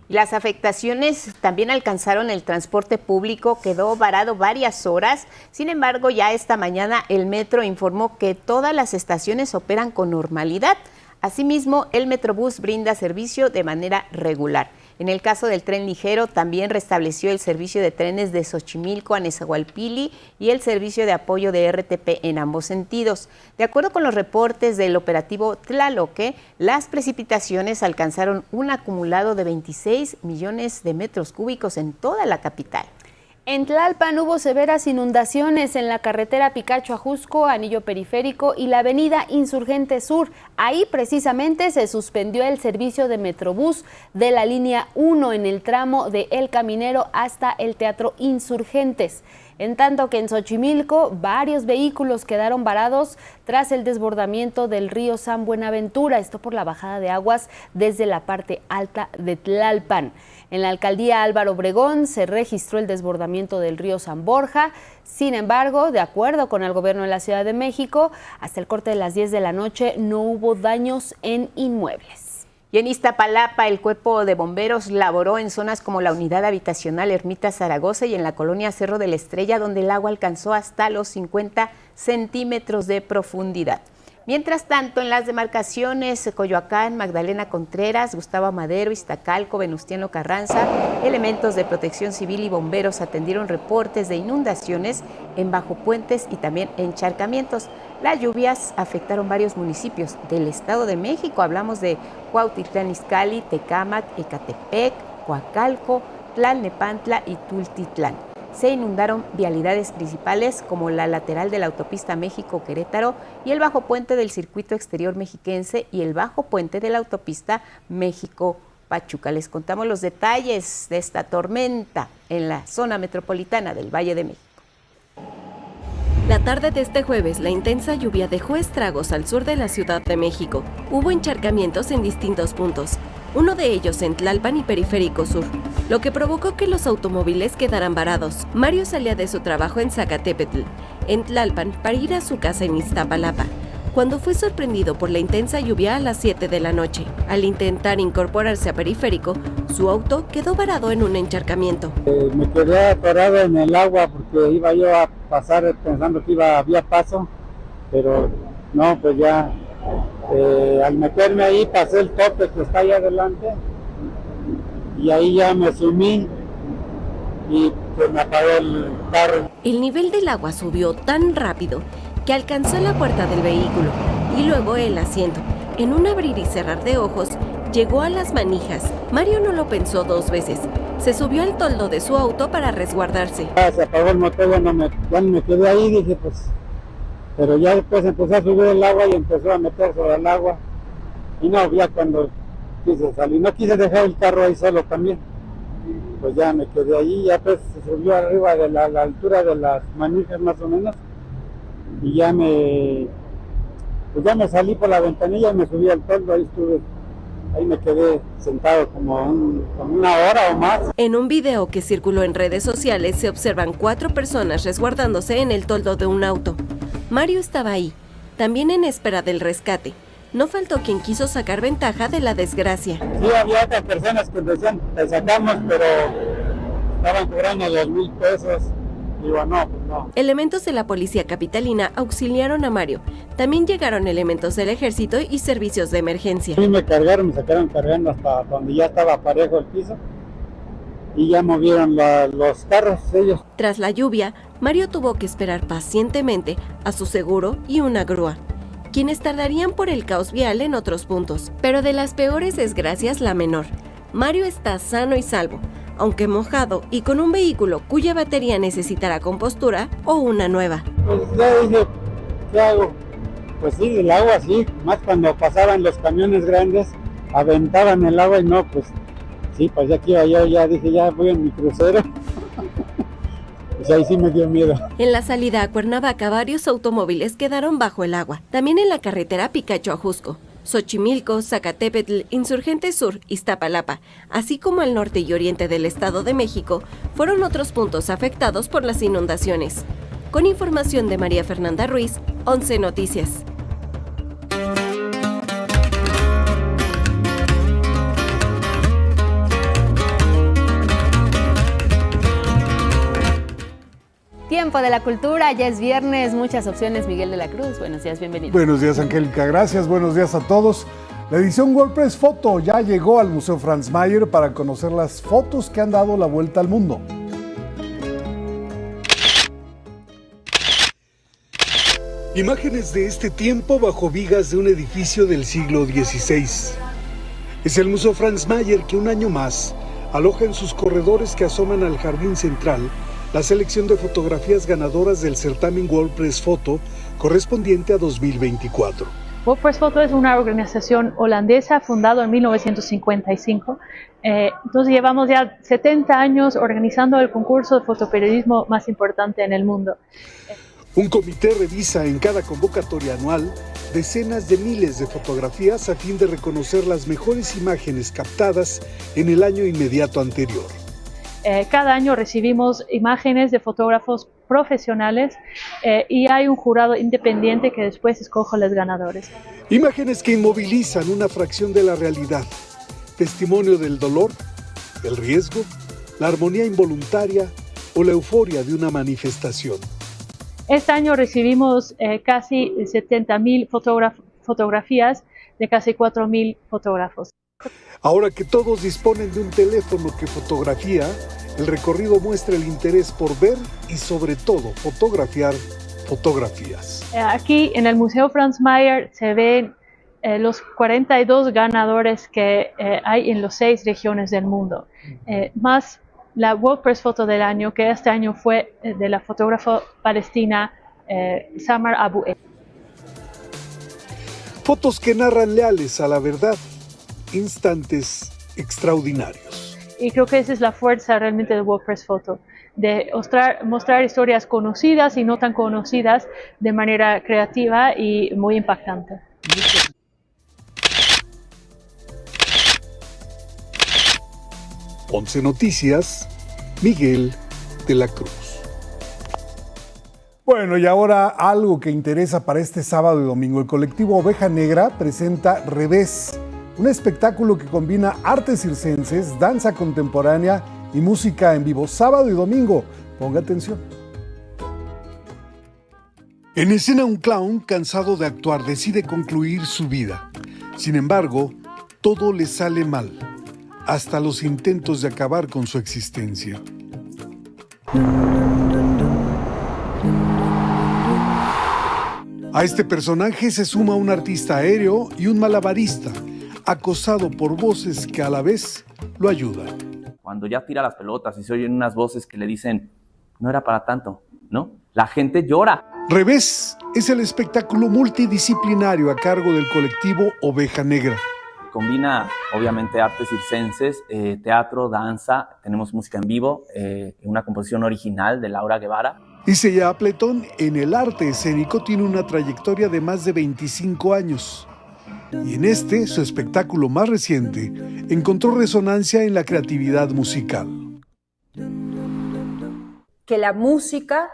C: Las afectaciones también alcanzaron el transporte público, quedó varado varias horas. Sin embargo, ya esta mañana el metro informó que todas las estaciones operan con normalidad. Asimismo, el Metrobús brinda servicio de manera regular. En el caso del tren ligero, también restableció el servicio de trenes de Xochimilco a Nezahualpilli y el servicio de apoyo de RTP en ambos sentidos. De acuerdo con los reportes del operativo Tlaloque, las precipitaciones alcanzaron un acumulado de 26 millones de metros cúbicos en toda la capital.
B: En Tlalpan hubo severas inundaciones en la carretera Picacho-Ajusco, Anillo Periférico y la avenida Insurgente Sur. Ahí precisamente se suspendió el servicio de Metrobús de la línea 1 en el tramo de El Caminero hasta el Teatro Insurgentes. En tanto que en Xochimilco, varios vehículos quedaron varados tras el desbordamiento del río San Buenaventura, esto por la bajada de aguas desde la parte alta de Tlalpan. En la alcaldía Álvaro Obregón se registró el desbordamiento del río San Borja. Sin embargo, de acuerdo con el gobierno de la Ciudad de México, hasta el corte de las 10 de la noche no hubo daños en inmuebles.
C: Y en Iztapalapa, el Cuerpo de Bomberos laboró en zonas como la Unidad Habitacional Ermita Zaragoza y en la colonia Cerro de la Estrella, donde el agua alcanzó hasta los 50 centímetros de profundidad. Mientras tanto, en las demarcaciones Coyoacán, Magdalena Contreras, Gustavo Amadero, Iztacalco, Venustiano Carranza, elementos de Protección Civil y bomberos atendieron reportes de inundaciones en bajopuentes y también encharcamientos. Las lluvias afectaron varios municipios del Estado de México. Hablamos de Cuautitlán Izcalli, Tecámac, Ecatepec, Coacalco, Tlalnepantla y Tultitlán. Se inundaron vialidades principales como la lateral de la autopista México-Querétaro y el bajo puente del circuito exterior mexiquense y el bajo puente de la autopista México-Pachuca. Pachuca. Les contamos los detalles de esta tormenta en la zona metropolitana del Valle de México.
N: La tarde de este jueves, la intensa lluvia dejó estragos al sur de la Ciudad de México. Hubo encharcamientos en distintos puntos, uno de ellos en Tlalpan y Periférico Sur, lo que provocó que los automóviles quedaran varados. Mario salía de su trabajo en Zacatepetl, en Tlalpan, para ir a su casa en Iztapalapa, cuando fue sorprendido por la intensa lluvia a las 7 de la noche. Al intentar incorporarse a Periférico, su auto quedó varado en un encharcamiento.
O: Me quedé atorado en el agua porque iba yo a pasar pensando que había paso, pero no, pues ya al meterme ahí pasé el tope que está ahí adelante y ahí ya me sumí y pues me apagó el carro.
N: El nivel del agua subió tan rápido que alcanzó la puerta del vehículo y luego el asiento. En un abrir y cerrar de ojos, llegó a las manijas. Mario no lo pensó dos veces. Se subió al toldo de su auto para resguardarse.
O: Se apagó el motor, ya me quedé ahí, dije pues, pero ya después empezó a subir el agua y empezó a meterse al agua. Y no, ya cuando quise salir, no quise dejar el carro ahí solo también. Pues ya me quedé ahí, ya pues se subió arriba de la altura de las manijas más o menos. Y ya me salí por la ventanilla y me subí al toldo, ahí me quedé sentado como una hora o más.
N: En un video que circuló en redes sociales se observan 4 personas resguardándose en el toldo de un auto. Mario estaba ahí, también en espera del rescate. No faltó quien quiso sacar ventaja de la desgracia.
O: Sí, había otras personas que decían, te sacamos, pero estaban cobrando 2,000 pesos. Digo, no, pues no.
N: Elementos de la policía capitalina auxiliaron a Mario. También llegaron elementos del ejército y servicios de emergencia.
O: A mí me sacaron cargando hasta donde ya estaba parejo el piso y ya movieron los carros ellos.
N: Tras la lluvia, Mario tuvo que esperar pacientemente a su seguro y una grúa, quienes tardarían por el caos vial en otros puntos. Pero de las peores desgracias, la menor. Mario está sano y salvo, aunque mojado y con un vehículo cuya batería necesitará compostura o una nueva.
O: Pues ya dije, ¿qué hago? Pues sí, el agua sí, más cuando pasaban los camiones grandes, aventaban el agua y no, pues sí, pues ya aquí yo ya dije, ya voy en mi crucero. Pues ahí sí me dio miedo.
N: En la salida a Cuernavaca, varios automóviles quedaron bajo el agua. También en la carretera Picacho a Jusco, Xochimilco, Zacatepetl, Insurgente Sur, Iztapalapa, así como el norte y oriente del Estado de México, fueron otros puntos afectados por las inundaciones. Con información de María Fernanda Ruiz, 11 Noticias.
B: Tiempo de la cultura, ya es viernes, muchas opciones. Miguel de la Cruz, buenos días, bienvenido.
P: Buenos días, Angélica, gracias, buenos días a todos. La edición WordPress Foto ya llegó al Museo Franz Mayer para conocer las fotos que han dado la vuelta al mundo. Imágenes de este tiempo bajo vigas de un edificio del siglo XVI. Es el Museo Franz Mayer que un año más aloja en sus corredores que asoman al jardín central la selección de fotografías ganadoras del certamen WordPress Foto correspondiente a 2024.
Q: WordPress Foto es una organización holandesa fundada en 1955. Entonces llevamos ya 70 años organizando el concurso de fotoperiodismo más importante en el mundo.
P: Un comité revisa en cada convocatoria anual decenas de miles de fotografías a fin de reconocer las mejores imágenes captadas en el año inmediato anterior.
Q: Cada año recibimos imágenes de fotógrafos profesionales y hay un jurado independiente que después escoge los ganadores.
P: Imágenes que inmovilizan una fracción de la realidad, testimonio del dolor, el riesgo, la armonía involuntaria o la euforia de una manifestación.
Q: Este año recibimos casi 70,000 fotografías de casi 4,000 fotógrafos.
P: Ahora que todos disponen de un teléfono que fotografía, el recorrido muestra el interés por ver y sobre todo fotografiar fotografías.
Q: Aquí en el Museo Franz Mayer se ven los 42 ganadores que hay en las 6 regiones del mundo, más la WordPress Foto del año, que este año fue de la fotógrafa palestina Samar Abu Eid.
P: Fotos que narran leales a la verdad, instantes extraordinarios.
Q: Y creo que esa es la fuerza realmente del World Press Photo, de mostrar historias conocidas y no tan conocidas de manera creativa y muy impactante.
P: 11 Noticias, Miguel de la Cruz.
R: Bueno, y ahora algo que interesa para este sábado y domingo. El colectivo Oveja Negra presenta Revés, un espectáculo que combina artes circenses, danza contemporánea y música en vivo, sábado y domingo. Ponga atención.
P: En escena, un clown cansado de actuar decide concluir su vida. Sin embargo, todo le sale mal, hasta los intentos de acabar con su existencia. A este personaje se suma un artista aéreo y un malabarista, acosado por voces que a la vez lo ayudan.
S: Cuando ya tira las pelotas y se oyen unas voces que le dicen, no era para tanto, ¿no? La gente llora.
P: Revés es el espectáculo multidisciplinario a cargo del colectivo Oveja Negra.
S: Combina, obviamente, artes circenses, teatro, danza, tenemos música en vivo, una composición original de Laura Guevara.
P: Issei Appleton, en el arte escénico, tiene una trayectoria de más de 25 años. Y en este, su espectáculo más reciente, encontró resonancia en la creatividad musical.
T: Que la música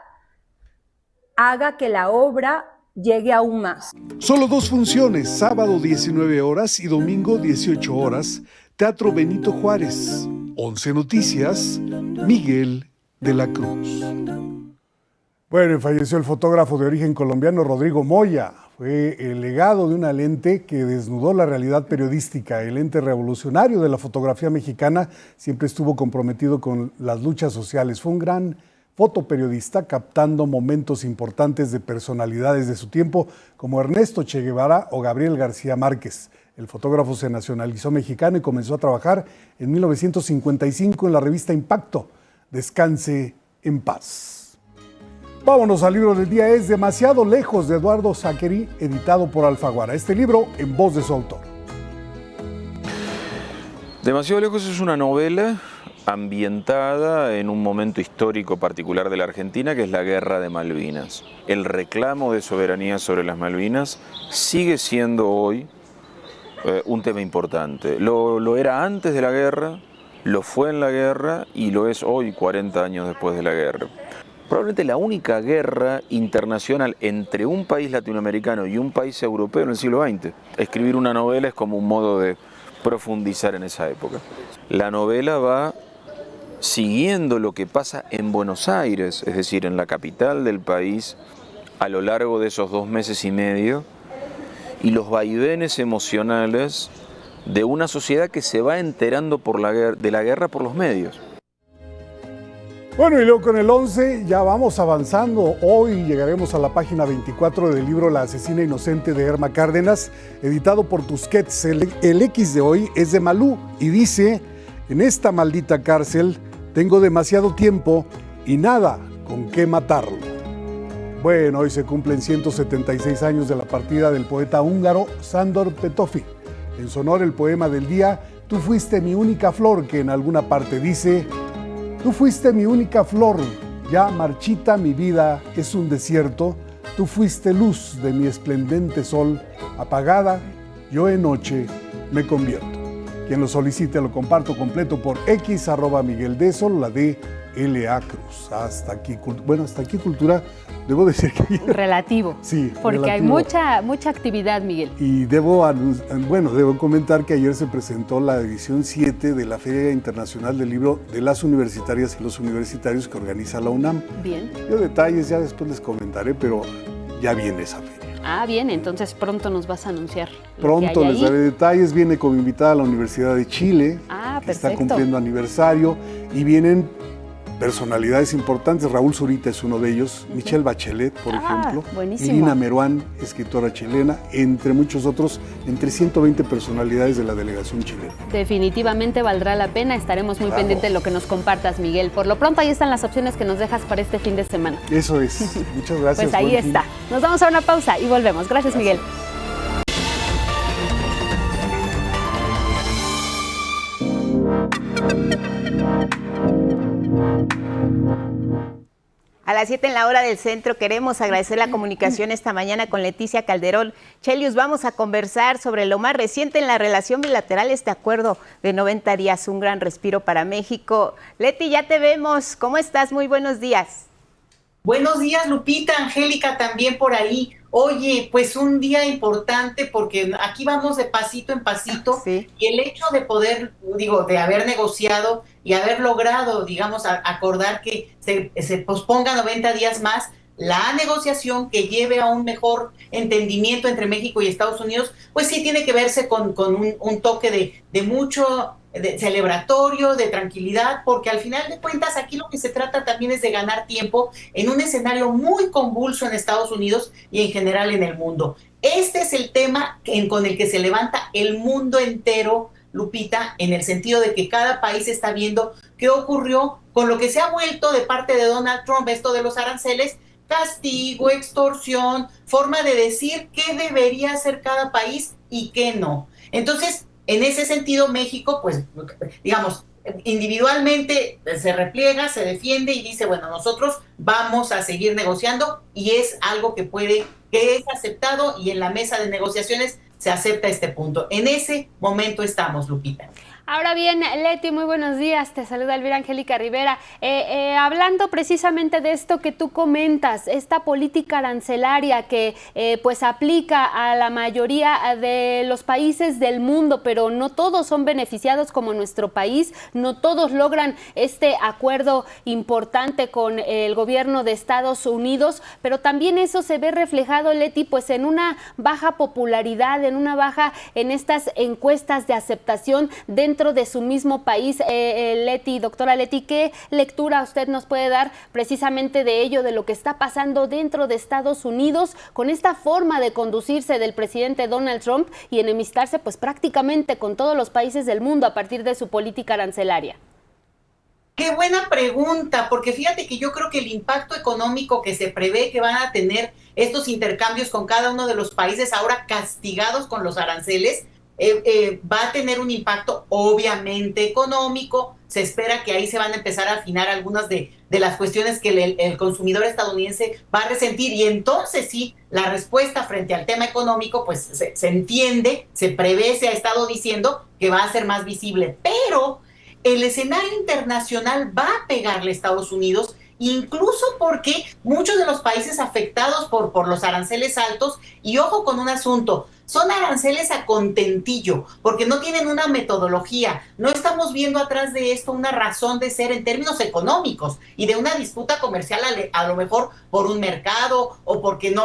T: haga que la obra llegue aún más.
P: Solo 2 funciones, sábado 19 horas y domingo 18 horas, Teatro Benito Juárez. 11 Noticias, Miguel de la Cruz.
R: Bueno, falleció el fotógrafo de origen colombiano Rodrigo Moya. Fue el legado de una lente que desnudó la realidad periodística. El ente revolucionario de la fotografía mexicana siempre estuvo comprometido con las luchas sociales. Fue un gran fotoperiodista captando momentos importantes de personalidades de su tiempo como Ernesto Che Guevara o Gabriel García Márquez. El fotógrafo se nacionalizó mexicano y comenzó a trabajar en 1955 en la revista Impacto. Descanse en paz. Vámonos al libro del día, es Demasiado lejos, de Eduardo Zachary, editado por Alfaguara. Este libro en voz de su autor.
U: Demasiado lejos es una novela ambientada en un momento histórico particular de la Argentina, que es la Guerra de Malvinas. El reclamo de soberanía sobre las Malvinas sigue siendo hoy un tema importante. Lo era antes de la guerra, lo fue en la guerra y lo es hoy, 40 años después de la guerra. Probablemente la única guerra internacional entre un país latinoamericano y un país europeo en el siglo XX. Escribir una novela es como un modo de profundizar en esa época. La novela va siguiendo lo que pasa en Buenos Aires, es decir, en la capital del país, a lo largo de esos 2 meses y medio, y los vaivenes emocionales de una sociedad que se va enterando de la guerra por los medios.
R: Bueno, y luego con el 11 ya vamos avanzando. Hoy llegaremos a la página 24 del libro La asesina inocente de Erma Cárdenas, editado por Tusquets. El X de hoy es de Malú y dice: en esta maldita cárcel tengo demasiado tiempo y nada con qué matarlo. Bueno, hoy se cumplen 176 años de la partida del poeta húngaro Sándor Petőfi. En su honor, el poema del día, Tú fuiste mi única flor, que en alguna parte dice: tú fuiste mi única flor, ya marchita mi vida es un desierto. Tú fuiste luz de mi esplendente sol, apagada, yo en noche me convierto. Quien lo solicite lo comparto completo por X, @MiguelDesol, la de L.A. Cruz. Hasta aquí cultura, debo decir que...
B: Relativo.
R: Sí,
B: porque
R: relativo.
B: Hay mucha actividad, Miguel.
R: Y debo comentar que ayer se presentó la edición 7 de la Feria Internacional del Libro de las Universitarias y los Universitarios que organiza la UNAM.
B: Bien.
R: Yo detalles ya después les comentaré, pero ya viene esa feria.
B: Ah, bien, entonces pronto nos vas a anunciar.
R: Pronto les daré detalles. Viene como invitada a la Universidad de Chile, que está cumpliendo aniversario, y vienen personalidades importantes. Raúl Zurita es uno de ellos, Michelle Bachelet, por ejemplo,
B: buenísimo.
R: Irina Meruán, escritora chilena, entre muchos otros, entre 120 personalidades de la delegación chilena.
B: Definitivamente valdrá la pena, estaremos muy pendientes de lo que nos compartas, Miguel. Por lo pronto, ahí están las opciones que nos dejas para este fin de semana.
R: Eso es, muchas gracias.
B: Pues ahí está. Nos vamos a una pausa y volvemos. Gracias, Miguel.
C: A las 7 en la hora del centro queremos agradecer la comunicación esta mañana con Leticia Calderón. Chelius, vamos a conversar sobre lo más reciente en la relación bilateral, este acuerdo de 90 días, un gran respiro para México. Leti, ya te vemos. ¿Cómo estás? Muy buenos días.
A: Buenos días, Lupita, Angélica también por ahí. Oye, pues un día importante porque aquí vamos de pasito en pasito, sí. Y el hecho de poder, de haber negociado y haber logrado, acordar que se posponga 90 días más la negociación que lleve a un mejor entendimiento entre México y Estados Unidos, pues sí tiene que verse con un toque de mucho celebratorio, de tranquilidad, porque al final de cuentas aquí lo que se trata también es de ganar tiempo en un escenario muy convulso en Estados Unidos y en general en el mundo. Este es el tema con el que se levanta el mundo entero, Lupita, en el sentido de que cada país está viendo qué ocurrió con lo que se ha vuelto de parte de Donald Trump, esto de los aranceles, castigo, extorsión, forma de decir qué debería hacer cada país y qué no. Entonces, en ese sentido, México, pues, individualmente se repliega, se defiende y dice, bueno, nosotros vamos a seguir negociando y es algo que es aceptado y en la mesa de negociaciones se acepta este punto. En ese momento estamos, Lupita.
B: Ahora bien, Leti, muy buenos días, te saluda Elvira Angélica Rivera. Hablando precisamente de esto que tú comentas, esta política arancelaria que pues aplica a la mayoría de los países del mundo, pero no todos son beneficiados como nuestro país, no todos logran este acuerdo importante con el gobierno de Estados Unidos, pero también eso se ve reflejado, Leti, pues en una baja popularidad, en una baja en estas encuestas de aceptación dentro de su mismo país. Leti, doctora Leti, ¿qué lectura usted nos puede dar precisamente de ello, de lo que está pasando dentro de Estados Unidos con esta forma de conducirse del presidente Donald Trump y enemistarse pues prácticamente con todos los países del mundo a partir de su política arancelaria?
A: Qué buena pregunta, porque fíjate que yo creo que el impacto económico que se prevé que van a tener estos intercambios con cada uno de los países ahora castigados con los aranceles, va a tener un impacto obviamente económico. Se espera que ahí se van a empezar a afinar algunas de las cuestiones que el consumidor estadounidense va a resentir y entonces sí, la respuesta frente al tema económico pues se entiende, se prevé, se ha estado diciendo que va a ser más visible, pero el escenario internacional va a pegarle a Estados Unidos, incluso porque muchos de los países afectados por los aranceles altos, y ojo con un asunto, son aranceles a contentillo, porque no tienen una metodología, no estamos viendo atrás de esto una razón de ser en términos económicos y de una disputa comercial a lo mejor por un mercado o porque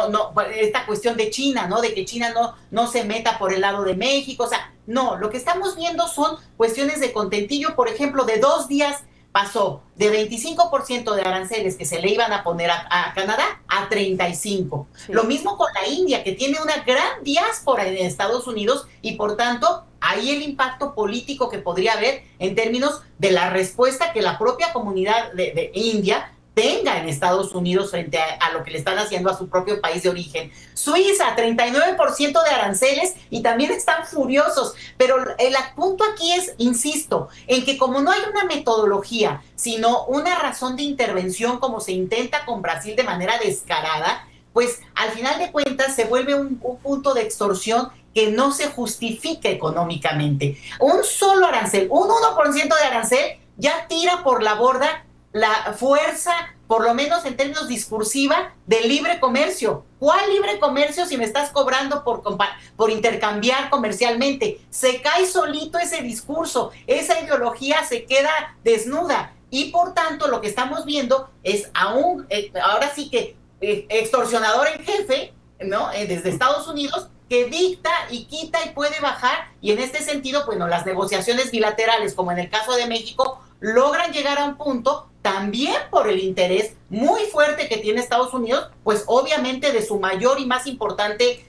A: esta cuestión de China, ¿no? De que China no se meta por el lado de México, o sea, no, lo que estamos viendo son cuestiones de contentillo, por ejemplo, de 2 días pasó de 25% de aranceles que se le iban a poner a Canadá a 35%. Sí. Lo mismo con la India, que tiene una gran diáspora en Estados Unidos y por tanto ahí el impacto político que podría haber en términos de la respuesta que la propia comunidad de India tenga en Estados Unidos frente a lo que le están haciendo a su propio país de origen. Suiza, 39% de aranceles y también están furiosos, pero el punto aquí es, insisto, en que como no hay una metodología, sino una razón de intervención como se intenta con Brasil de manera descarada, pues al final de cuentas se vuelve un punto de extorsión que no se justifica económicamente. Un solo arancel, un 1% de arancel ya tira por la borda la fuerza, por lo menos en términos discursiva, del libre comercio. ¿Cuál libre comercio si me estás cobrando por intercambiar comercialmente? Se cae solito ese discurso, esa ideología se queda desnuda y por tanto lo que estamos viendo es ahora sí que extorsionador en jefe, ¿no? Desde Estados Unidos, que dicta y quita y puede bajar, y en este sentido, bueno, las negociaciones bilaterales, como en el caso de México, logran llegar a un punto también por el interés muy fuerte que tiene Estados Unidos, pues obviamente de su mayor y más importante,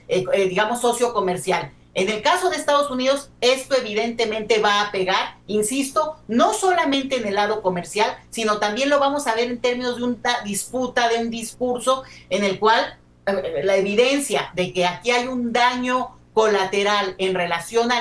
A: socio comercial. En el caso de Estados Unidos, esto evidentemente va a pegar, insisto, no solamente en el lado comercial, sino también lo vamos a ver en términos de una disputa, de un discurso en el cual la evidencia de que aquí hay un daño colateral en relación a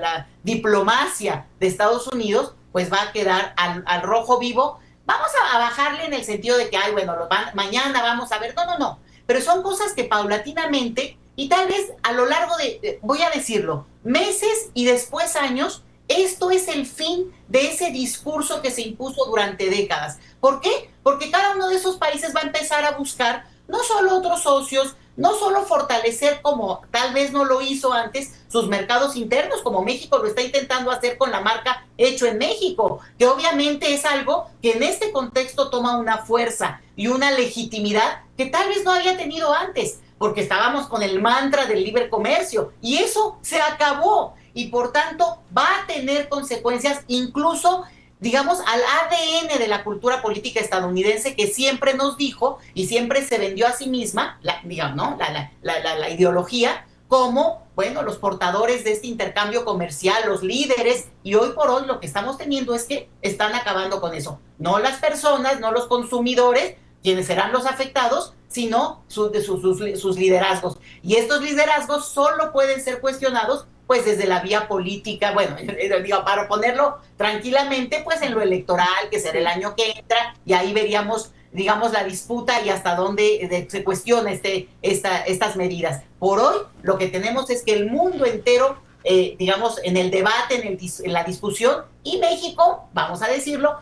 A: la diplomacia de Estados Unidos, pues va a quedar al rojo vivo, vamos a bajarle en el sentido de que, ay, bueno, mañana vamos a ver, no, pero son cosas que paulatinamente y tal vez a lo largo de, voy a decirlo, meses y después años, esto es el fin de ese discurso que se impuso durante décadas. ¿Por qué? Porque cada uno de esos países va a empezar a buscar no solo otros socios, no solo fortalecer, como tal vez no lo hizo antes, sus mercados internos, como México lo está intentando hacer con la marca Hecho en México, que obviamente es algo que en este contexto toma una fuerza y una legitimidad que tal vez no había tenido antes, porque estábamos con el mantra del libre comercio, y eso se acabó, y por tanto va a tener consecuencias incluso, digamos, al ADN de la cultura política estadounidense, que siempre nos dijo y siempre se vendió a sí misma, la ideología, como, bueno, los portadores de este intercambio comercial, los líderes, y hoy por hoy lo que estamos teniendo es que están acabando con eso. No las personas, no los consumidores, quienes serán los afectados, sino sus liderazgos. Y estos liderazgos solo pueden ser cuestionados pues desde la vía política, bueno, digo, para ponerlo tranquilamente, pues en lo electoral, que será el año que entra, y ahí veríamos, digamos, la disputa y hasta dónde se cuestiona estas medidas. Por hoy, lo que tenemos es que el mundo entero, digamos, en el debate, en la discusión, y México, vamos a decirlo,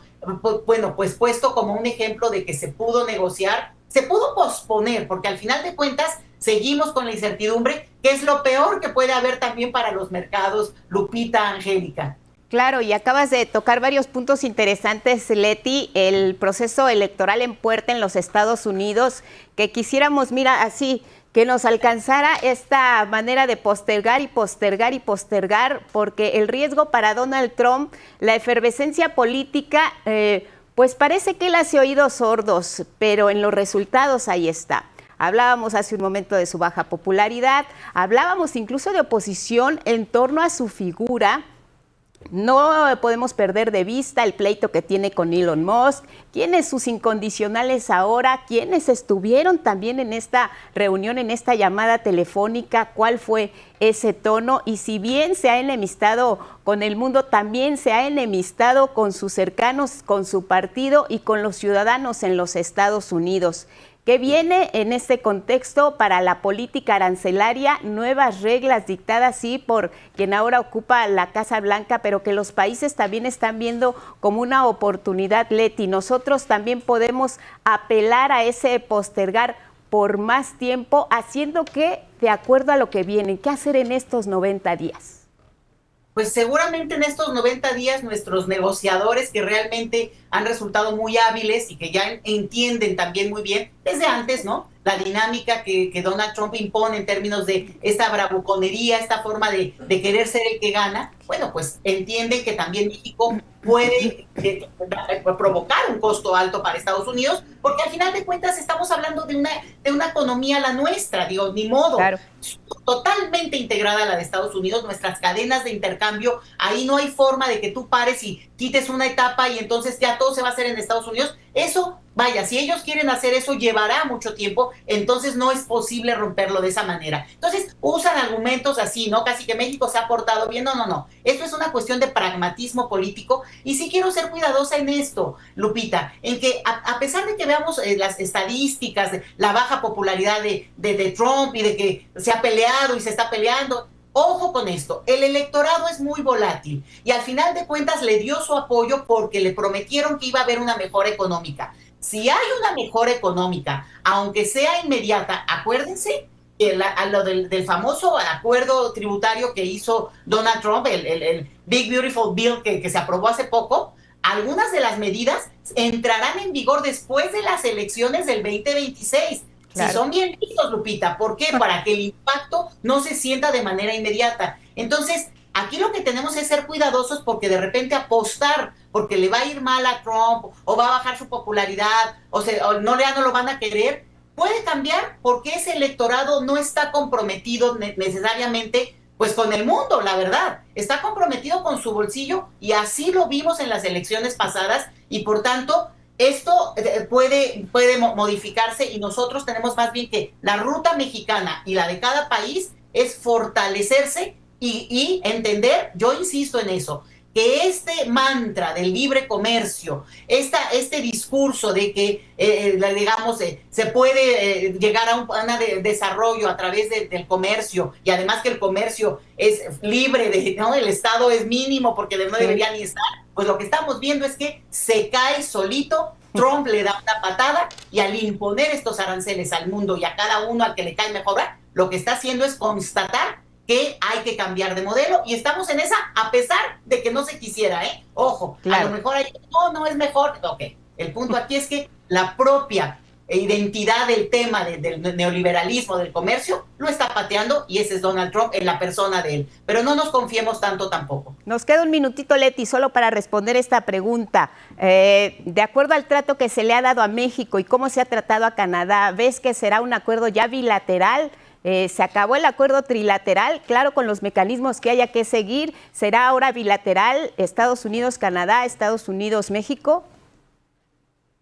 A: bueno, pues puesto como un ejemplo de que se pudo negociar, se pudo posponer, porque al final de cuentas seguimos con la incertidumbre, que es lo peor que puede haber también para los mercados, Lupita, Angélica.
C: Claro, y acabas de tocar varios puntos interesantes, Leti, el proceso electoral en puerta en los Estados Unidos, que quisiéramos, mira, así, que nos alcanzara esta manera de postergar y postergar y postergar, porque el riesgo para Donald Trump, la efervescencia política, pues parece que él hace oídos sordos, pero en los resultados ahí está. Hablábamos hace un momento de su baja popularidad, hablábamos incluso de oposición en torno a su figura. No podemos perder de vista el pleito que tiene con Elon Musk, quiénes sus incondicionales ahora, quiénes estuvieron también en esta reunión, en esta llamada telefónica, cuál fue ese tono, y si bien se ha enemistado con el mundo, también se ha enemistado con sus cercanos, con su partido y con los ciudadanos en los Estados Unidos. ¿Qué viene en este contexto para la política arancelaria? Nuevas reglas dictadas, sí, por quien ahora ocupa la Casa Blanca, pero que los países también están viendo como una oportunidad, Leti. Nosotros también podemos apelar a ese postergar por más tiempo, haciendo que, de acuerdo a lo que viene, ¿qué hacer en estos 90 días?
A: Pues seguramente en estos 90 días nuestros negociadores, que realmente han resultado muy hábiles y que ya entienden también muy bien, desde antes, ¿no?, la dinámica que Donald Trump impone en términos de esta bravuconería, esta forma de querer ser el que gana, bueno, pues entienden que también México puede provocar un costo alto para Estados Unidos, porque al final de cuentas estamos hablando de una economía, la nuestra, digo, ni modo, claro, totalmente integrada a la de Estados Unidos, nuestras cadenas de intercambio, ahí no hay forma de que tú pares y quites una etapa y entonces ya todo se va a hacer en Estados Unidos. Eso, vaya, si ellos quieren hacer eso, llevará mucho tiempo, entonces no es posible romperlo de esa manera. Entonces usan argumentos así, ¿no? Casi que México se ha portado bien. No. Esto es una cuestión de pragmatismo político, y sí quiero ser cuidadosa en esto, Lupita, en que a pesar de que veamos las estadísticas de la baja popularidad de Trump y de que se ha peleado y se está peleando, ojo con esto, el electorado es muy volátil y al final de cuentas le dio su apoyo porque le prometieron que iba a haber una mejora económica. Si hay una mejora económica, aunque sea inmediata, acuérdense que lo del famoso acuerdo tributario que hizo Donald Trump, el Big Beautiful Bill que se aprobó hace poco, algunas de las medidas entrarán en vigor después de las elecciones del 2026. Claro. Si son bien listos, Lupita, ¿por qué? Para que el impacto no se sienta de manera inmediata. Entonces, aquí lo que tenemos es ser cuidadosos, porque de repente apostar porque le va a ir mal a Trump o va a bajar su popularidad o no lo van a querer, puede cambiar, porque ese electorado no está comprometido necesariamente pues con el mundo, la verdad, está comprometido con su bolsillo, y así lo vimos en las elecciones pasadas, y por tanto esto puede modificarse, y nosotros tenemos más bien que la ruta mexicana y la de cada país es fortalecerse y entender, yo insisto en eso, que este mantra del libre comercio, este discurso de que, digamos, se puede llegar a un desarrollo a través del comercio, y además que el comercio es libre, ¿no? El Estado es mínimo porque no debería ni estar, pues lo que estamos viendo es que se cae solito. Trump le da una patada y al imponer estos aranceles al mundo y a cada uno al que le cae mejor, lo que está haciendo es constatar que hay que cambiar de modelo, y estamos en esa a pesar de que no se quisiera, Ojo, claro. A lo mejor no es mejor. Ok, el punto aquí es que la propia identidad del tema del neoliberalismo, del comercio, lo está pateando, y ese es Donald Trump en la persona de él. Pero no nos confiemos tanto tampoco.
C: Nos queda un minutito, Leti, solo para responder esta pregunta. De acuerdo al trato que se le ha dado a México y cómo se ha tratado a Canadá, ¿ves que será un acuerdo ya bilateral? Se acabó el acuerdo trilateral, claro, con los mecanismos que haya que seguir. ¿Será ahora bilateral Estados Unidos-Canadá, Estados Unidos-México?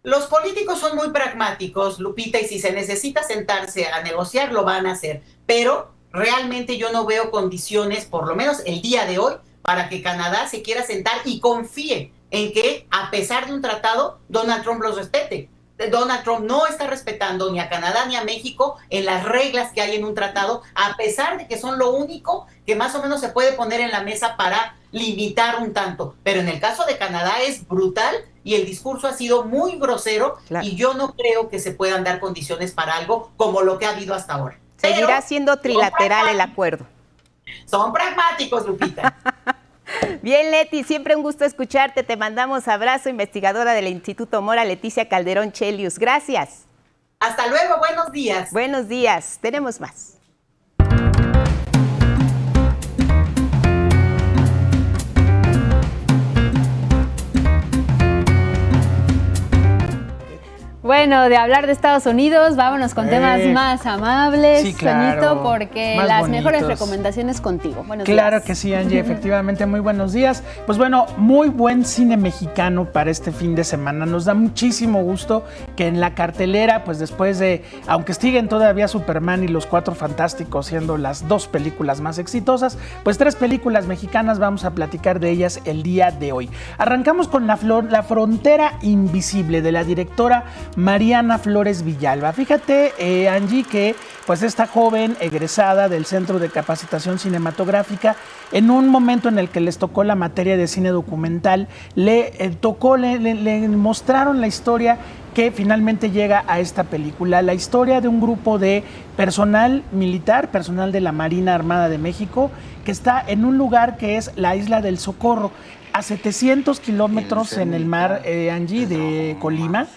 A: Los políticos son muy pragmáticos, Lupita, y si se necesita sentarse a negociar, lo van a hacer. Pero realmente yo no veo condiciones, por lo menos el día de hoy, para que Canadá se quiera sentar y confíe en que, a pesar de un tratado, Donald Trump los respete. Donald Trump no está respetando ni a Canadá ni a México en las reglas que hay en un tratado, a pesar de que son lo único que más o menos se puede poner en la mesa para limitar un tanto. Pero en el caso de Canadá es brutal y el discurso ha sido muy grosero, claro. Y yo no creo que se puedan dar condiciones para algo como lo que ha habido hasta ahora.
C: Seguirá siendo trilateral el acuerdo.
A: Son pragmáticos, Lupita.
C: Bien, Leti, siempre un gusto escucharte. Te mandamos abrazo, investigadora del Instituto Mora, Leticia Calderón Chelius. Gracias.
A: Hasta luego, buenos días.
C: Buenos días, tenemos más.
B: Bueno, de hablar de Estados Unidos, vámonos con temas más amables,
F: sí, claro,
B: Toñito, porque
F: más
B: las
F: bonitos.
B: Mejores recomendaciones contigo. Buenos
F: claro
B: días.
F: Que sí, Angie, efectivamente, muy buenos días. Pues bueno, muy buen cine mexicano para este fin de semana. Nos da muchísimo gusto que en la cartelera, pues después de, aunque siguen todavía Superman y Los Cuatro Fantásticos siendo las dos películas más exitosas, pues 3 películas mexicanas, vamos a platicar de ellas el día de hoy. Arrancamos con La Frontera Invisible, de la directora Mariana Flores Villalba. Fíjate, Angie, que pues esta joven egresada del Centro de Capacitación Cinematográfica, en un momento en el que les tocó la materia de cine documental, le mostraron la historia que finalmente llega a esta película, la historia de un grupo de personal militar, personal de la Marina Armada de México, que está en un lugar que es la Isla del Socorro, a 700 kilómetros en el mar, Angie, de Colima,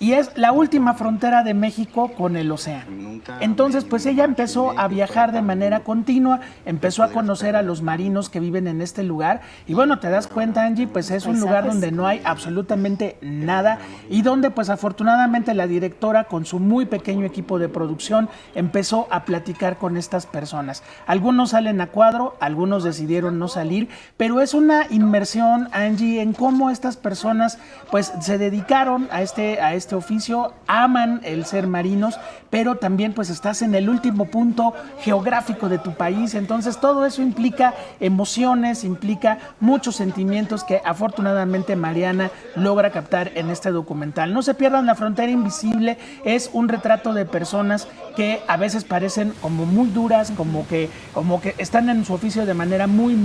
F: y es la última frontera de México con el océano. Entonces, pues ella empezó a viajar de manera continua, empezó a conocer a los marinos que viven en este lugar, y bueno, te das cuenta, Angie, pues es un lugar donde no hay absolutamente nada, y donde pues afortunadamente la directora, con su muy pequeño equipo de producción, empezó a platicar con estas personas. Algunos salen a cuadro, algunos decidieron no salir, pero es una inmersión, Angie, en cómo estas personas pues se dedicaron a este oficio, aman el ser marinos, pero también pues estás en el último punto geográfico de tu país, entonces todo eso implica emociones, implica muchos sentimientos que afortunadamente Mariana logra captar en este documental. No se pierdan La Frontera Invisible, es un retrato de personas que a veces parecen como muy duras, como que están en su oficio de manera muy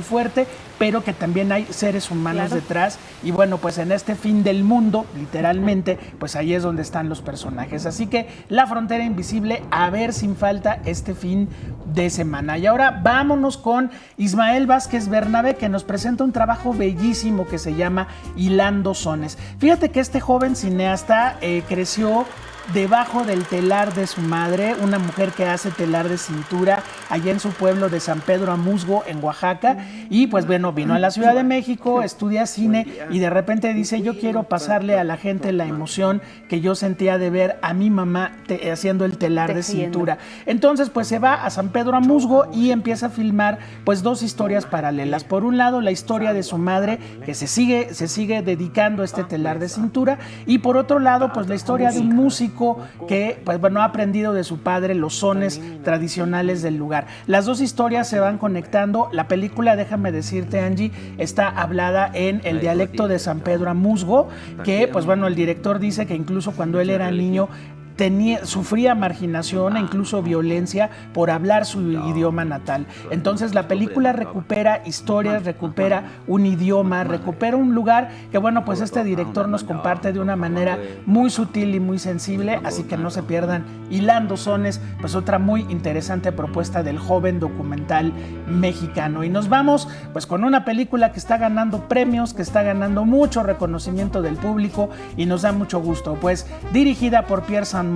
F: fuerte, pero que también hay seres humanos detrás, y bueno, pues en este fin del mundo, literalmente, pues ahí es donde están los personajes. Así que La Frontera Invisible, a ver sin falta este fin de semana. Y ahora vámonos con Ismael Vázquez Bernabé, que nos presenta un trabajo bellísimo que se llama Hilando Sones. Fíjate que este joven cineasta creció debajo del telar de su madre, una mujer que hace telar de cintura allá en su pueblo de San Pedro Amusgo, en Oaxaca, y pues bueno, vino a la Ciudad de México, estudia cine y de repente dice: yo quiero pasarle a la gente la emoción que yo sentía de ver a mi mamá haciendo el telar de cintura. Entonces pues se va a San Pedro Amusgo y empieza a filmar pues 2 historias paralelas. Por un lado, la historia de su madre, que se sigue dedicando a este telar de cintura, y por otro lado pues la historia de un músico músico que pues, bueno, ha aprendido de su padre los sones tradicionales del lugar. Las dos historias se van conectando. La película, déjame decirte, Angie, está hablada en el dialecto de San Pedro Amuzgo, que pues bueno, el director dice que incluso cuando él era niño sufría marginación e incluso violencia por hablar su idioma natal. Entonces la película recupera historias, recupera un idioma, recupera un lugar que bueno, pues este director nos comparte de una manera muy sutil y muy sensible, así que no se pierdan Hilando Sones, pues otra muy interesante propuesta del joven documental mexicano. Y nos vamos pues con una película que está ganando premios, que está ganando mucho reconocimiento del público y nos da mucho gusto, pues dirigida por Pierre Saint-Martin,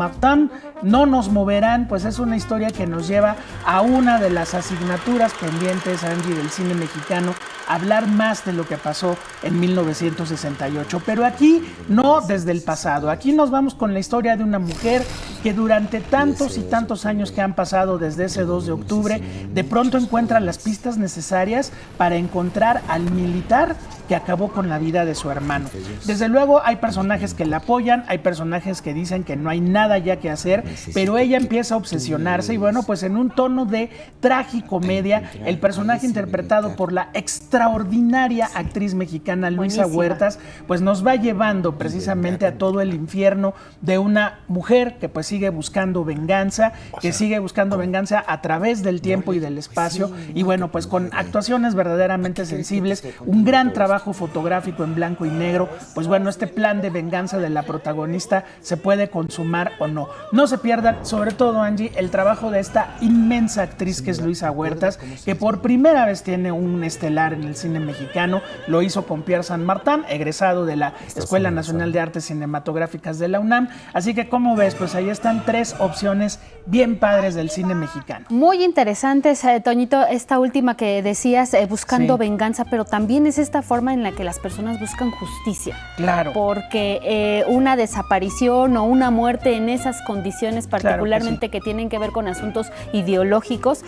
F: No nos moverán, pues es una historia que nos lleva a una de las asignaturas pendientes, Angie, del cine mexicano, hablar más de lo que pasó en 1968, pero aquí no desde el pasado, aquí nos vamos con la historia de una mujer que durante tantos y tantos años que han pasado desde ese 2 de octubre, de pronto encuentra las pistas necesarias para encontrar al militar que acabó con la vida de su hermano. Desde luego hay personajes que la apoyan, hay personajes que dicen que no hay nada ya que hacer, pero ella empieza a obsesionarse y bueno, pues en un tono de tragicomedia, el personaje interpretado por la extraordinaria actriz mexicana Luisa Huertas, pues nos va llevando precisamente a todo el infierno de una mujer que pues sigue buscando venganza, que sigue buscando venganza a través del tiempo y del espacio y bueno, pues con actuaciones verdaderamente sensibles, un gran trabajo fotográfico en blanco y negro, pues bueno, este plan de venganza de la protagonista se puede consumar o no. No se pierdan, sobre todo Angie, el trabajo de esta inmensa actriz que es Luisa Huertas, que por primera vez tiene un estelar en el cine mexicano, lo hizo con Pierre Saint-Martin, egresado de la Escuela Nacional de Artes Cinematográficas de la UNAM, así que como ves, pues ahí están 3 opciones bien padres del cine mexicano.
B: Muy interesantes, Toñito, esta última que decías, buscando venganza, pero también es esta forma en la que las personas buscan justicia. Claro. Porque una desaparición o una muerte en esas condiciones, particularmente que tienen que ver con asuntos ideológicos,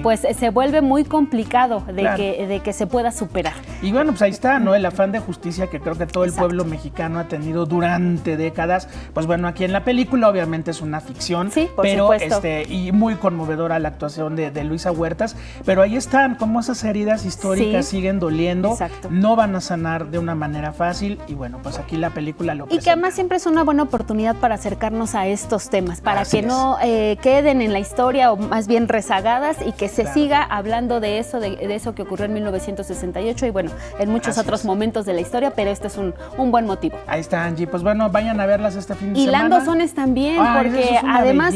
B: pues se vuelve muy complicado de que se pueda superar.
F: Y bueno, pues ahí está, ¿no? El afán de justicia que creo que todo el pueblo mexicano ha tenido durante décadas. Pues bueno, aquí en la película obviamente es una ficción, pero y muy conmovedora la actuación de Luisa Huertas, pero ahí están, como esas heridas históricas siguen doliendo, no van a sanar de una manera fácil y bueno, pues aquí la película lo presenta.
B: Y que además siempre es una buena oportunidad para acercarnos a estos temas, para que no queden en la historia o más bien rezagadas y que se siga hablando de eso que ocurrió en 1968 y bueno, en muchos otros momentos de la historia, pero este es un buen motivo.
F: Ahí está, Angie, pues bueno, vayan a verlas este fin de semana.
B: Hilando Sones también, porque además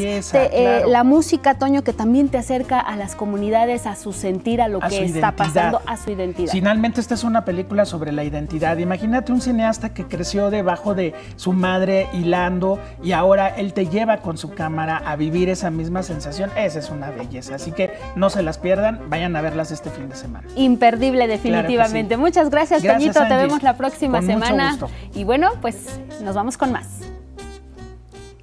B: la música, Toño, que también te acerca a las comunidades, a su sentir, a lo que está pasando, a su identidad.
F: Finalmente esta es una película sobre la identidad. Imagínate un cineasta que creció debajo de su madre hilando y ahora él te lleva con su cámara a vivir esa misma sensación. Esa es una belleza, así que no se las pierdan, vayan a verlas este fin de semana.
B: Imperdible, definitivamente. Claro, Muchas gracias, Toñito, te vemos la próxima semana. Y bueno, pues nos vamos con más.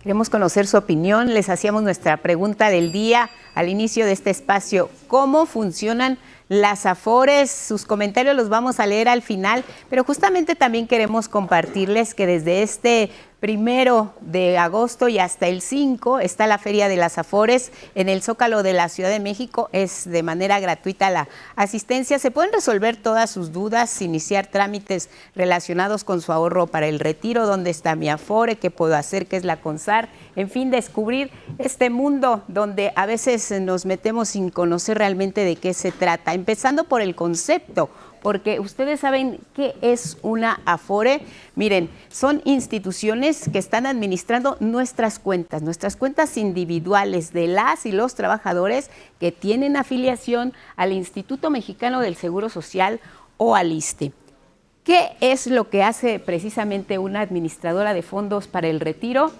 C: Queremos conocer su opinión, les hacíamos nuestra pregunta del día al inicio de este espacio, ¿cómo funcionan las Afores? Sus comentarios los vamos a leer al final, pero justamente también queremos compartirles que desde este 1 de agosto y hasta el 5 está la Feria de las Afores en el Zócalo de la Ciudad de México. Es de manera gratuita la asistencia. Se pueden resolver todas sus dudas, iniciar trámites relacionados con su ahorro para el retiro, dónde está mi Afore, qué puedo hacer, qué es la CONSAR, en fin, descubrir este mundo donde a veces nos metemos sin conocer realmente de qué se trata, empezando por el concepto. Porque ustedes saben qué es una Afore. Miren, son instituciones que están administrando nuestras cuentas individuales de las y los trabajadores que tienen afiliación al Instituto Mexicano del Seguro Social o al ISSSTE. ¿Qué es lo que hace precisamente una administradora de fondos para el retiro?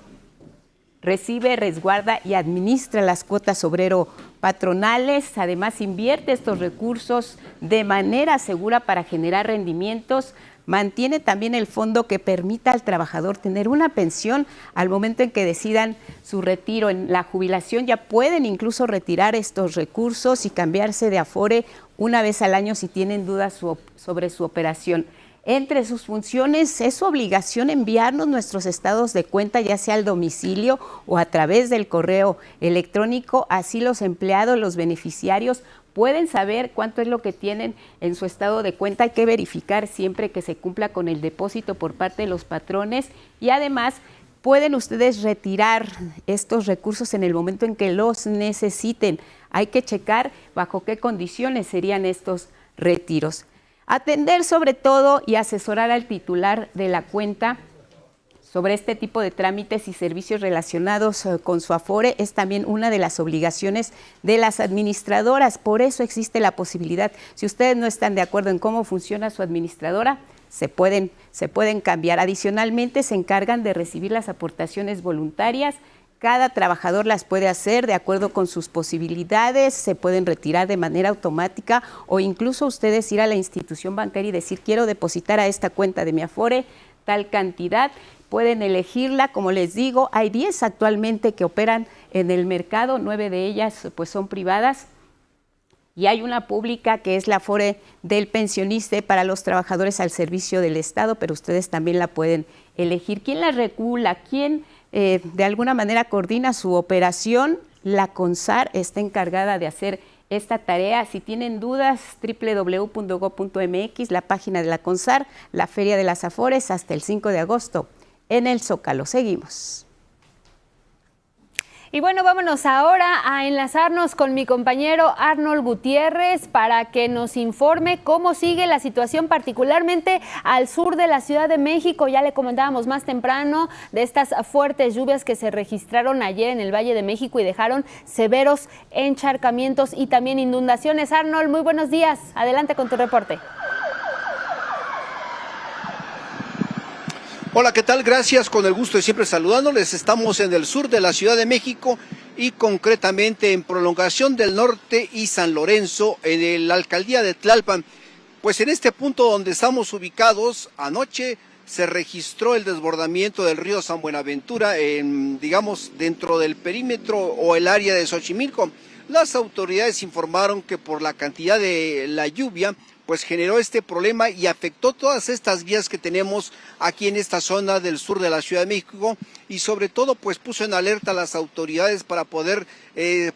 C: Recibe, resguarda y administra las cuotas obrero-patronales, además invierte estos recursos de manera segura para generar rendimientos, mantiene también el fondo que permita al trabajador tener una pensión al momento en que decidan su retiro. En la jubilación ya pueden incluso retirar estos recursos y cambiarse de Afore una vez al año si tienen dudas sobre su operación. Entre sus funciones es su obligación enviarnos nuestros estados de cuenta, ya sea al domicilio o a través del correo electrónico. Así los empleados, los beneficiarios, pueden saber cuánto es lo que tienen en su estado de cuenta. Hay que verificar siempre que se cumpla con el depósito por parte de los patrones y además pueden ustedes retirar estos recursos en el momento en que los necesiten. Hay que checar bajo qué condiciones serían estos retiros. Atender sobre todo y asesorar al titular de la cuenta sobre este tipo de trámites y servicios relacionados con su Afore es también una de las obligaciones de las administradoras. Por eso existe la posibilidad, si ustedes no están de acuerdo en cómo funciona su administradora, se pueden cambiar. Adicionalmente, se encargan de recibir las aportaciones voluntarias. Cada trabajador las puede hacer de acuerdo con sus posibilidades, se pueden retirar de manera automática o incluso ustedes ir a la institución bancaria y decir, quiero depositar a esta cuenta de mi Afore tal cantidad. Pueden elegirla, como les digo, hay 10 actualmente que operan en el mercado, 9 de ellas pues son privadas. Y hay una pública que es la Afore del pensionista para los trabajadores al servicio del Estado, pero ustedes también la pueden elegir. ¿Quién la regula? ¿Quién de alguna manera coordina su operación? La CONSAR está encargada de hacer esta tarea. Si tienen dudas, www.go.mx, la página de la CONSAR, la Feria de las Afores, hasta el 5 de agosto en el Zócalo. Seguimos.
B: Y bueno, vámonos ahora a enlazarnos con mi compañero Arnold Gutiérrez para que nos informe cómo sigue la situación, particularmente al sur de la Ciudad de México. Ya le comentábamos más temprano de estas fuertes lluvias que se registraron ayer en el Valle de México y dejaron severos encharcamientos y también inundaciones. Arnold, muy buenos días. Adelante con tu reporte.
D: Hola, ¿qué tal? Gracias, con el gusto de siempre saludándoles. Estamos en el sur de la Ciudad de México y concretamente en Prolongación del Norte y San Lorenzo, en la alcaldía de Tlalpan. Pues en este punto donde estamos ubicados, anoche se registró el desbordamiento del río San Buenaventura, digamos, dentro del perímetro o el área de Xochimilco. Las autoridades informaron que por la cantidad de la lluvia, pues generó este problema y afectó todas estas vías que tenemos aquí en esta zona del sur de la Ciudad de México y sobre todo pues puso en alerta a las autoridades para poder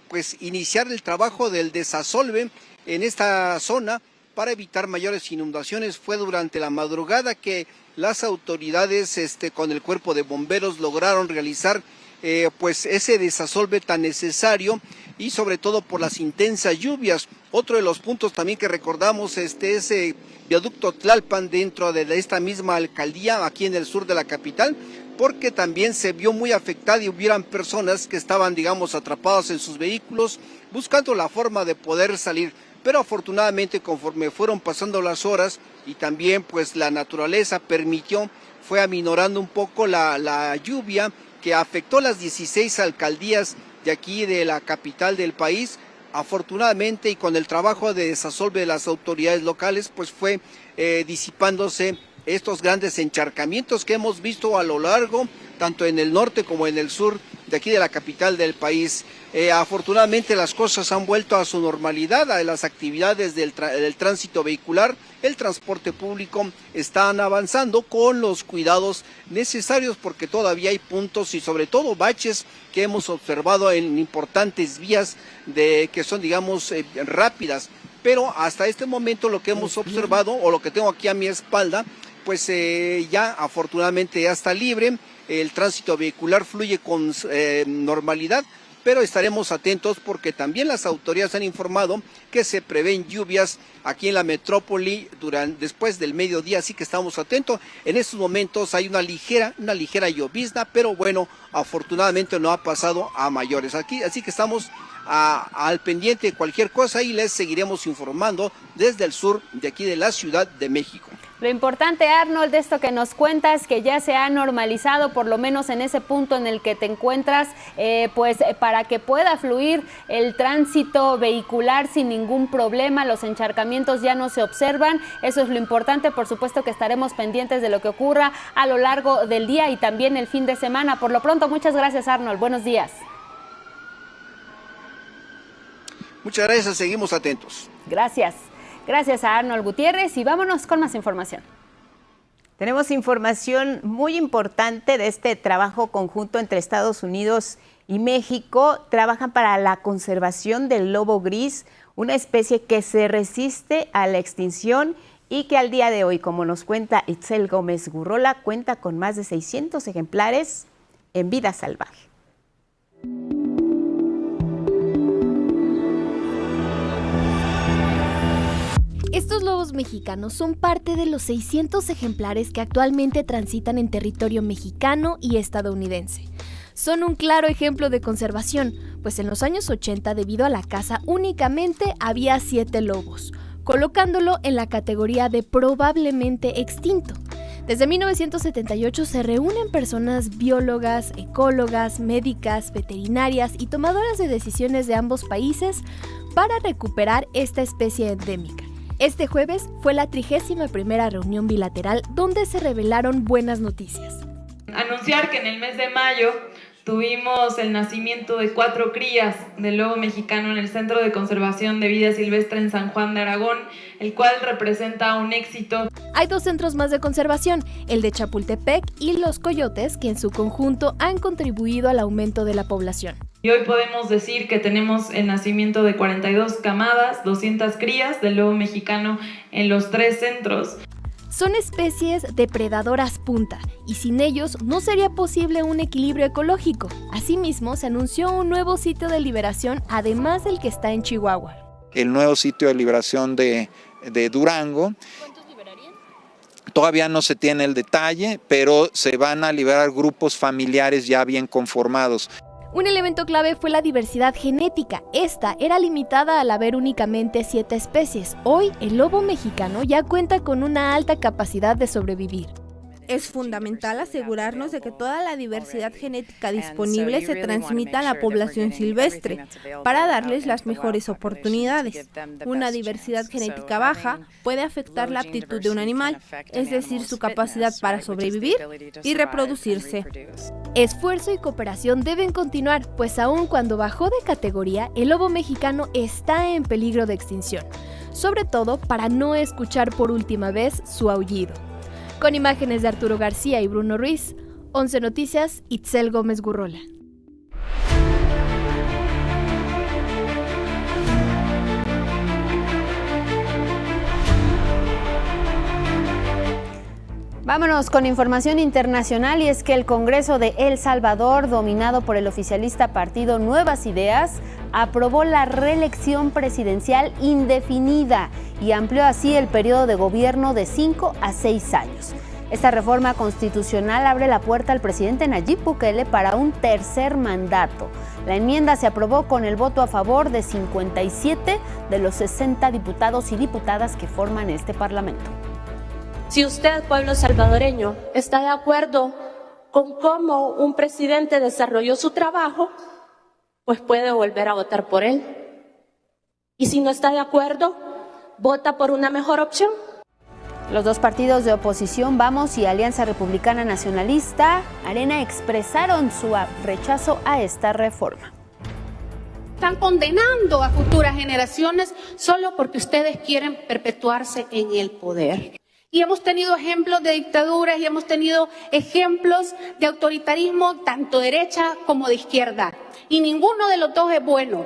D: pues iniciar el trabajo del desasolve en esta zona para evitar mayores inundaciones. Fue durante la madrugada que las autoridades con el cuerpo de bomberos lograron realizar pues ese desasolve tan necesario y sobre todo por las intensas lluvias. Otro de los puntos también que recordamos es viaducto Tlalpan dentro de esta misma alcaldía aquí en el sur de la capital, porque también se vio muy afectada y hubieran personas que estaban, digamos, atrapadas en sus vehículos buscando la forma de poder salir. Pero afortunadamente conforme fueron pasando las horas y también pues la naturaleza permitió, fue aminorando un poco la lluvia que afectó las 16 alcaldías de aquí de la capital del país. Afortunadamente y con el trabajo de desasolve de las autoridades locales, pues fue disipándose estos grandes encharcamientos que hemos visto a lo largo, tanto en el norte como en el sur de aquí de la capital del país. Afortunadamente las cosas han vuelto a su normalidad, a las actividades del tránsito vehicular, el transporte público están avanzando con los cuidados necesarios porque todavía hay puntos y sobre todo baches que hemos observado en importantes vías que son, digamos, rápidas. Pero hasta este momento lo que hemos observado o lo que tengo aquí a mi espalda, pues ya afortunadamente ya está libre, el tránsito vehicular fluye con normalidad, pero estaremos atentos porque también las autoridades han informado que se prevén lluvias aquí en la metrópoli después del mediodía, así que estamos atentos. En estos momentos hay una ligera llovizna, pero bueno, afortunadamente no ha pasado a mayores. Así que estamos al pendiente de cualquier cosa y les seguiremos informando desde el sur de aquí de la Ciudad de México.
B: Lo importante, Arnold, de esto que nos cuentas, que ya se ha normalizado, por lo menos en ese punto en el que te encuentras, pues para que pueda fluir el tránsito vehicular sin ningún problema, los encharcamientos ya no se observan. Eso es lo importante. Por supuesto que estaremos pendientes de lo que ocurra a lo largo del día y también el fin de semana. Por lo pronto, muchas gracias, Arnold. Buenos días.
D: Muchas gracias, seguimos atentos.
B: Gracias. Gracias a Arnold Gutiérrez y vámonos con más información.
C: Tenemos información muy importante de este trabajo conjunto entre Estados Unidos y México. Trabajan para la conservación del lobo gris, una especie que se resiste a la extinción y que al día de hoy, como nos cuenta Itzel Gómez Gurrola, cuenta con más de 600 ejemplares en vida salvaje.
G: Estos lobos mexicanos son parte de los 600 ejemplares que actualmente transitan en territorio mexicano y estadounidense. Son un claro ejemplo de conservación, pues en los años 80, debido a la caza, únicamente había 7 lobos, colocándolo en la categoría de probablemente extinto. Desde 1978 se reúnen personas biólogas, ecólogas, médicas, veterinarias y tomadoras de decisiones de ambos países para recuperar esta especie endémica. Este jueves fue la 31ª reunión bilateral donde se revelaron buenas noticias.
V: Anunciar que en el mes de mayo tuvimos el nacimiento de 4 crías del lobo mexicano en el Centro de Conservación de Vida Silvestre en San Juan de Aragón, el cual representa un éxito.
G: Hay 2 centros más de conservación, el de Chapultepec y Los Coyotes, que en su conjunto han contribuido al aumento de la población.
V: Y hoy podemos decir que tenemos el nacimiento de 42 camadas, 200 crías del lobo mexicano en los 3 centros.
G: Son especies depredadoras punta y sin ellos no sería posible un equilibrio ecológico. Asimismo, se anunció un nuevo sitio de liberación, además del que está en Chihuahua.
W: El nuevo sitio de liberación de Durango.
G: ¿Cuántos liberarían?
W: Todavía no se tiene el detalle, pero se van a liberar grupos familiares ya bien conformados.
G: Un elemento clave fue la diversidad genética. Esta era limitada al haber únicamente 7 especies. Hoy, el lobo mexicano ya cuenta con una alta capacidad de sobrevivir.
X: Es fundamental asegurarnos de que toda la diversidad genética disponible se transmita a la población silvestre para darles las mejores oportunidades. Una diversidad genética baja puede afectar la aptitud de un animal, es decir, su capacidad para sobrevivir y reproducirse.
G: Esfuerzo y cooperación deben continuar, pues aun cuando bajó de categoría, el lobo mexicano está en peligro de extinción, sobre todo para no escuchar por última vez su aullido. Con imágenes de Arturo García y Bruno Ruiz, 11 Noticias, Itzel Gómez Gurrola.
B: Vámonos con información internacional, y es que el Congreso de El Salvador, dominado por el oficialista partido Nuevas Ideas, aprobó la reelección presidencial indefinida y amplió así el periodo de gobierno de 5 a 6 años. Esta reforma constitucional abre la puerta al presidente Nayib Bukele para un tercer mandato. La enmienda se aprobó con el voto a favor de 57 de los 60 diputados y diputadas que forman este parlamento.
Y: Si usted, pueblo salvadoreño, está de acuerdo con cómo un presidente desarrolló su trabajo, pues puede volver a votar por él. Y si no está de acuerdo, vota por una mejor opción.
B: Los 2 partidos de oposición, Vamos y Alianza Republicana Nacionalista, Arena, expresaron su rechazo a esta reforma.
Z: Están condenando a futuras generaciones solo porque ustedes quieren perpetuarse en el poder. Y hemos tenido ejemplos de dictaduras y hemos tenido ejemplos de autoritarismo, tanto derecha como de izquierda. Y ninguno de los dos es bueno.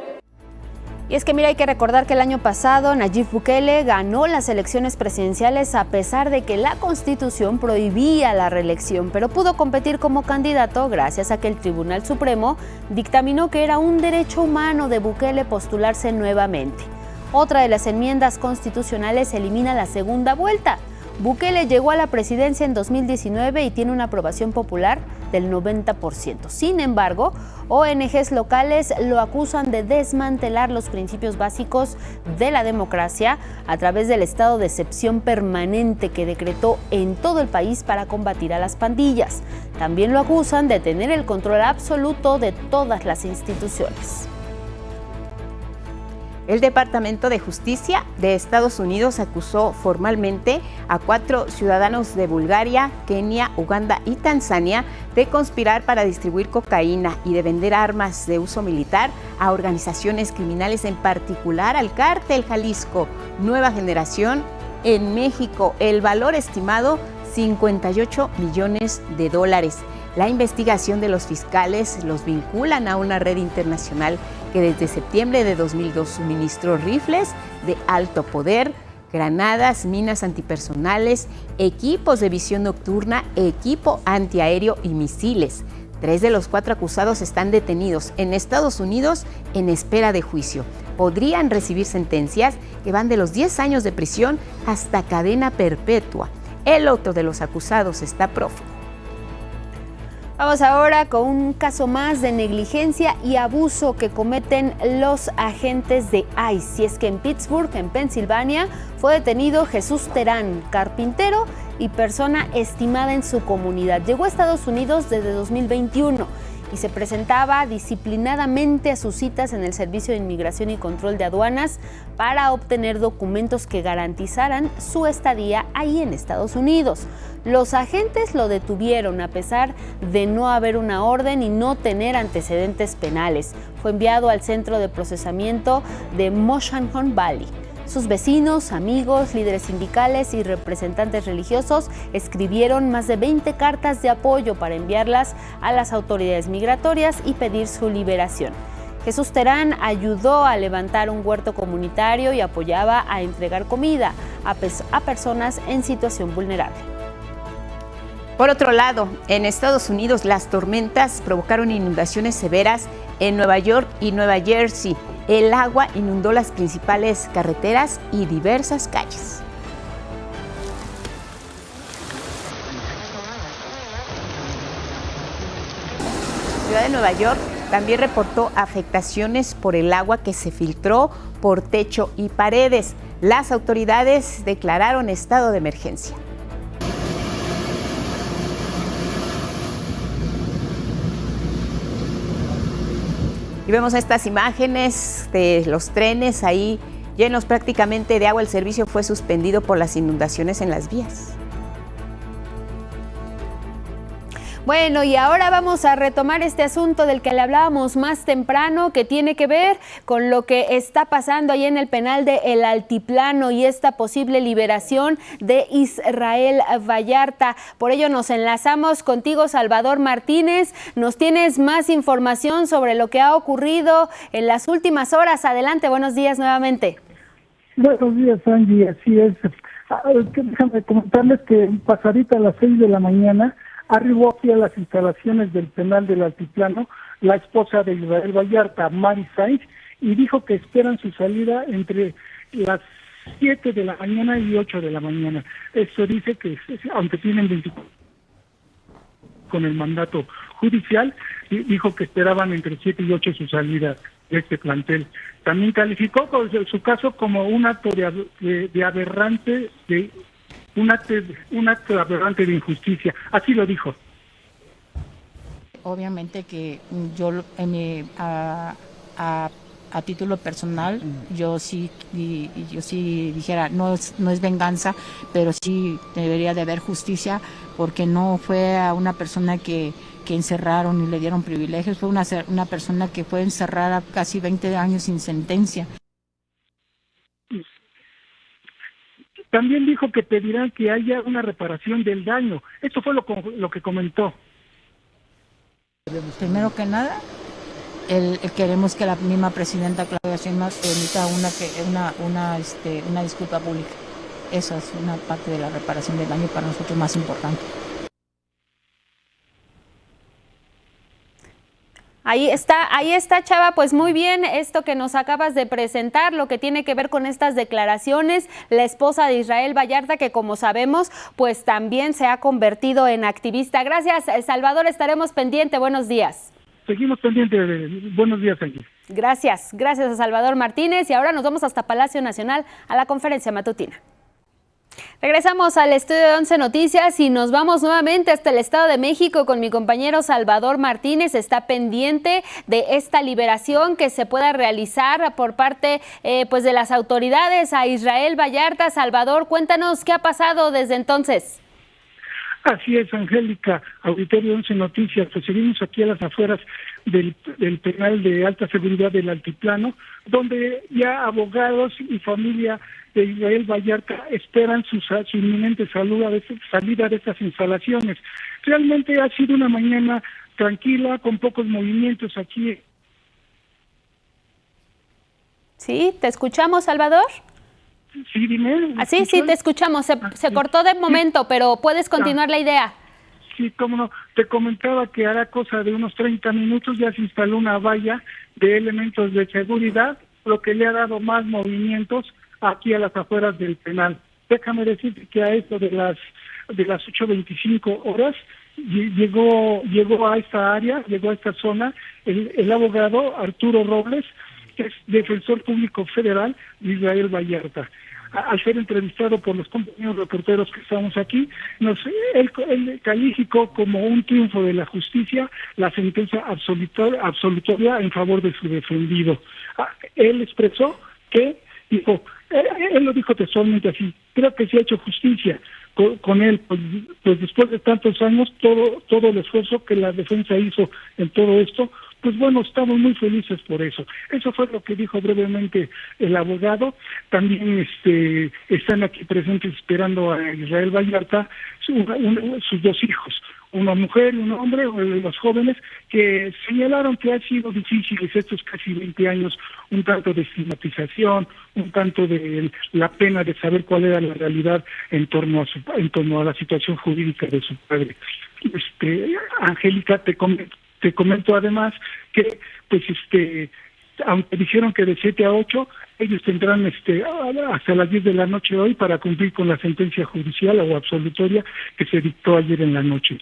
B: Y es que mira, hay que recordar que el año pasado Nayib Bukele ganó las elecciones presidenciales a pesar de que la Constitución prohibía la reelección, pero pudo competir como candidato gracias a que el Tribunal Supremo dictaminó que era un derecho humano de Bukele postularse nuevamente. Otra de las enmiendas constitucionales elimina la segunda vuelta. Bukele llegó a la presidencia en 2019 y tiene una aprobación popular del 90%. Sin embargo, ONGs locales lo acusan de desmantelar los principios básicos de la democracia a través del estado de excepción permanente que decretó en todo el país para combatir a las pandillas. También lo acusan de tener el control absoluto de todas las instituciones.
C: El Departamento de Justicia de Estados Unidos acusó formalmente a 4 ciudadanos de Bulgaria, Kenia, Uganda y Tanzania de conspirar para distribuir cocaína y de vender armas de uso militar a organizaciones criminales, en particular al Cártel Jalisco Nueva Generación en México. El valor estimado $58 millones. La investigación de los fiscales los vinculan a una red internacional que desde septiembre de 2002 suministró rifles de alto poder, granadas, minas antipersonales, equipos de visión nocturna, equipo antiaéreo y misiles. 3 de los 4 acusados están detenidos en Estados Unidos en espera de juicio. Podrían recibir sentencias que van de los 10 años de prisión hasta cadena perpetua. El otro de los acusados está prófugo.
B: Vamos ahora con un caso más de negligencia y abuso que cometen los agentes de ICE. Y es que en Pittsburgh, en Pensilvania, fue detenido Jesús Terán, carpintero y persona estimada en su comunidad. Llegó a Estados Unidos desde 2021 y se presentaba disciplinadamente a sus citas en el Servicio de Inmigración y Control de Aduanas para obtener documentos que garantizaran su estadía ahí en Estados Unidos. Los agentes lo detuvieron a pesar de no haber una orden y no tener antecedentes penales. Fue enviado al centro de procesamiento de Moshannon Valley. Sus vecinos, amigos, líderes sindicales y representantes religiosos escribieron más de 20 cartas de apoyo para enviarlas a las autoridades migratorias y pedir su liberación. Jesús Terán ayudó a levantar un huerto comunitario y apoyaba a entregar comida a personas en situación vulnerable.
C: Por otro lado, en Estados Unidos las tormentas provocaron inundaciones severas en Nueva York y Nueva Jersey. El agua inundó las principales carreteras y diversas calles. La ciudad de Nueva York también reportó afectaciones por el agua que se filtró por techo y paredes. Las autoridades declararon estado de emergencia. Y vemos estas imágenes de los trenes ahí llenos prácticamente de agua. El servicio fue suspendido por las inundaciones en las vías.
B: Bueno, y ahora vamos a retomar este asunto del que le hablábamos más temprano, que tiene que ver con lo que está pasando ahí en el penal de El Altiplano y esta posible liberación de Israel Vallarta. Por ello nos enlazamos contigo, Salvador Martínez. Nos tienes más información sobre lo que ha ocurrido en las últimas horas. Adelante, buenos días nuevamente.
E: Buenos días, Angie, así es. Déjame comentarles que pasadita a las 6 de la mañana arribó aquí a las instalaciones del penal del Altiplano la esposa de Israel Vallarta, Mari Sainz, y dijo que esperan su salida entre las 7 de la mañana y 8 de la mañana. Esto dice que, aunque tienen 24 con el mandato judicial, dijo que esperaban entre 7 y 8 su salida de este plantel. También calificó su caso como un acto de aberrante, un acto aberrante de injusticia, así lo dijo.
H: Obviamente que yo a título personal yo sí dijera no es venganza, pero sí debería de haber justicia, porque no fue a una persona que encerraron y le dieron privilegios, fue una persona que fue encerrada casi 20 años sin sentencia.
E: También dijo que pedirán que haya una reparación del daño. Esto fue lo que comentó.
H: Primero que nada, queremos que la misma presidenta Claudia Sheinbaum emita una disculpa pública. Esa es una parte de la reparación del daño para nosotros más importante.
B: Ahí está, Chava, pues muy bien esto que nos acabas de presentar, lo que tiene que ver con estas declaraciones. La esposa de Israel Vallarta, que como sabemos, pues también se ha convertido en activista. Gracias, Salvador, estaremos pendientes. Buenos días.
E: Seguimos pendientes. Buenos días, aquí.
B: Gracias a Salvador Martínez. Y ahora nos vamos hasta Palacio Nacional a la conferencia matutina. Regresamos al estudio de 11 Noticias y nos vamos nuevamente hasta el Estado de México con mi compañero Salvador Martínez. Está pendiente de esta liberación que se pueda realizar por parte pues de las autoridades a Israel Vallarta. Salvador, cuéntanos qué ha pasado desde entonces.
E: Así es, Angélica, auditorio 11 Noticias, pues seguimos aquí a las afueras del penal de alta seguridad del Altiplano, donde ya abogados y familia de Israel Vallarta esperan su inminente salida de estas instalaciones. Realmente ha sido una mañana tranquila, con pocos movimientos aquí.
B: Sí, ¿te escuchamos, Salvador?
E: Sí, dime.
B: Sí, te escuchamos. Se cortó de momento, pero puedes continuar la idea.
E: Sí, cómo no. Te comentaba que hará cosa de unos 30 minutos ya se instaló una valla de elementos de seguridad, lo que le ha dado más movimientos aquí a las afueras del penal. Déjame decirte que a esto de las 8:25 horas llegó a esta área, llegó a esta zona el abogado Arturo Robles, que es defensor público federal de Israel Vallarta. Al ser entrevistado por los compañeros reporteros que estamos aquí, él calificó como un triunfo de la justicia la sentencia absolutoria en favor de su defendido. Él expresó que, él lo dijo textualmente así: creo que se ha hecho justicia con él, pues después de tantos años, todo el esfuerzo que la defensa hizo en todo esto, pues bueno, estamos muy felices por eso. Eso fue lo que dijo brevemente el abogado. También están aquí presentes esperando a Israel Vallarta sus dos hijos, una mujer y un hombre, los jóvenes, que señalaron que han sido difíciles estos casi 20 años, un tanto de estigmatización, un tanto de la pena de saber cuál era la realidad en torno a la situación jurídica de su padre. Angélica, te comento además que, pues, aunque dijeron que de 7 a 8, ellos tendrán hasta las 10 de la noche hoy para cumplir con la sentencia judicial o absolutoria que se dictó ayer en la noche.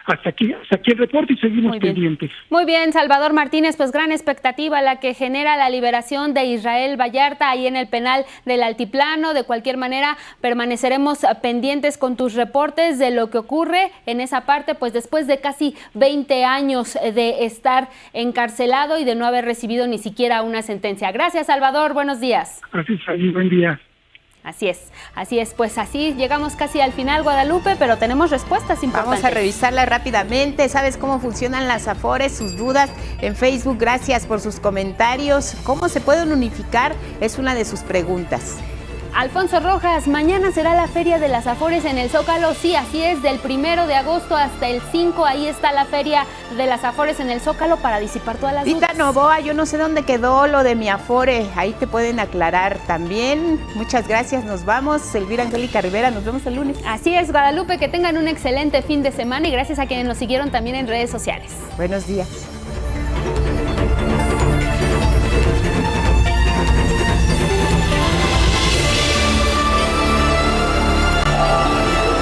E: Hasta aquí el reporte y seguimos pendientes.
B: Muy bien, Salvador Martínez, pues gran expectativa la que genera la liberación de Israel Vallarta ahí en el penal del Altiplano. De cualquier manera, permaneceremos pendientes con tus reportes de lo que ocurre en esa parte, pues después de casi 20 años de estar encarcelado y de no haber recibido ni siquiera una sentencia. Gracias, Salvador. Buenos días.
E: Así es, buen día.
B: Así es, pues así llegamos casi al final, Guadalupe, pero tenemos respuestas importantes.
C: Vamos a revisarlas rápidamente. ¿Sabes cómo funcionan las Afores? Sus dudas en Facebook. Gracias por sus comentarios. ¿Cómo se pueden unificar? Es una de sus preguntas.
B: Alfonso Rojas, mañana será la Feria de las Afores en el Zócalo. Sí, así es, del 1 de agosto hasta el 5, ahí está la Feria de las Afores en el Zócalo para disipar todas las dudas.
C: Rita Novoa, yo no sé dónde quedó lo de mi Afore, ahí te pueden aclarar también. Muchas gracias, nos vamos. Elvira Angélica Rivera, nos vemos el lunes.
B: Así es, Guadalupe, que tengan un excelente fin de semana y gracias a quienes nos siguieron también en redes sociales.
C: Buenos días.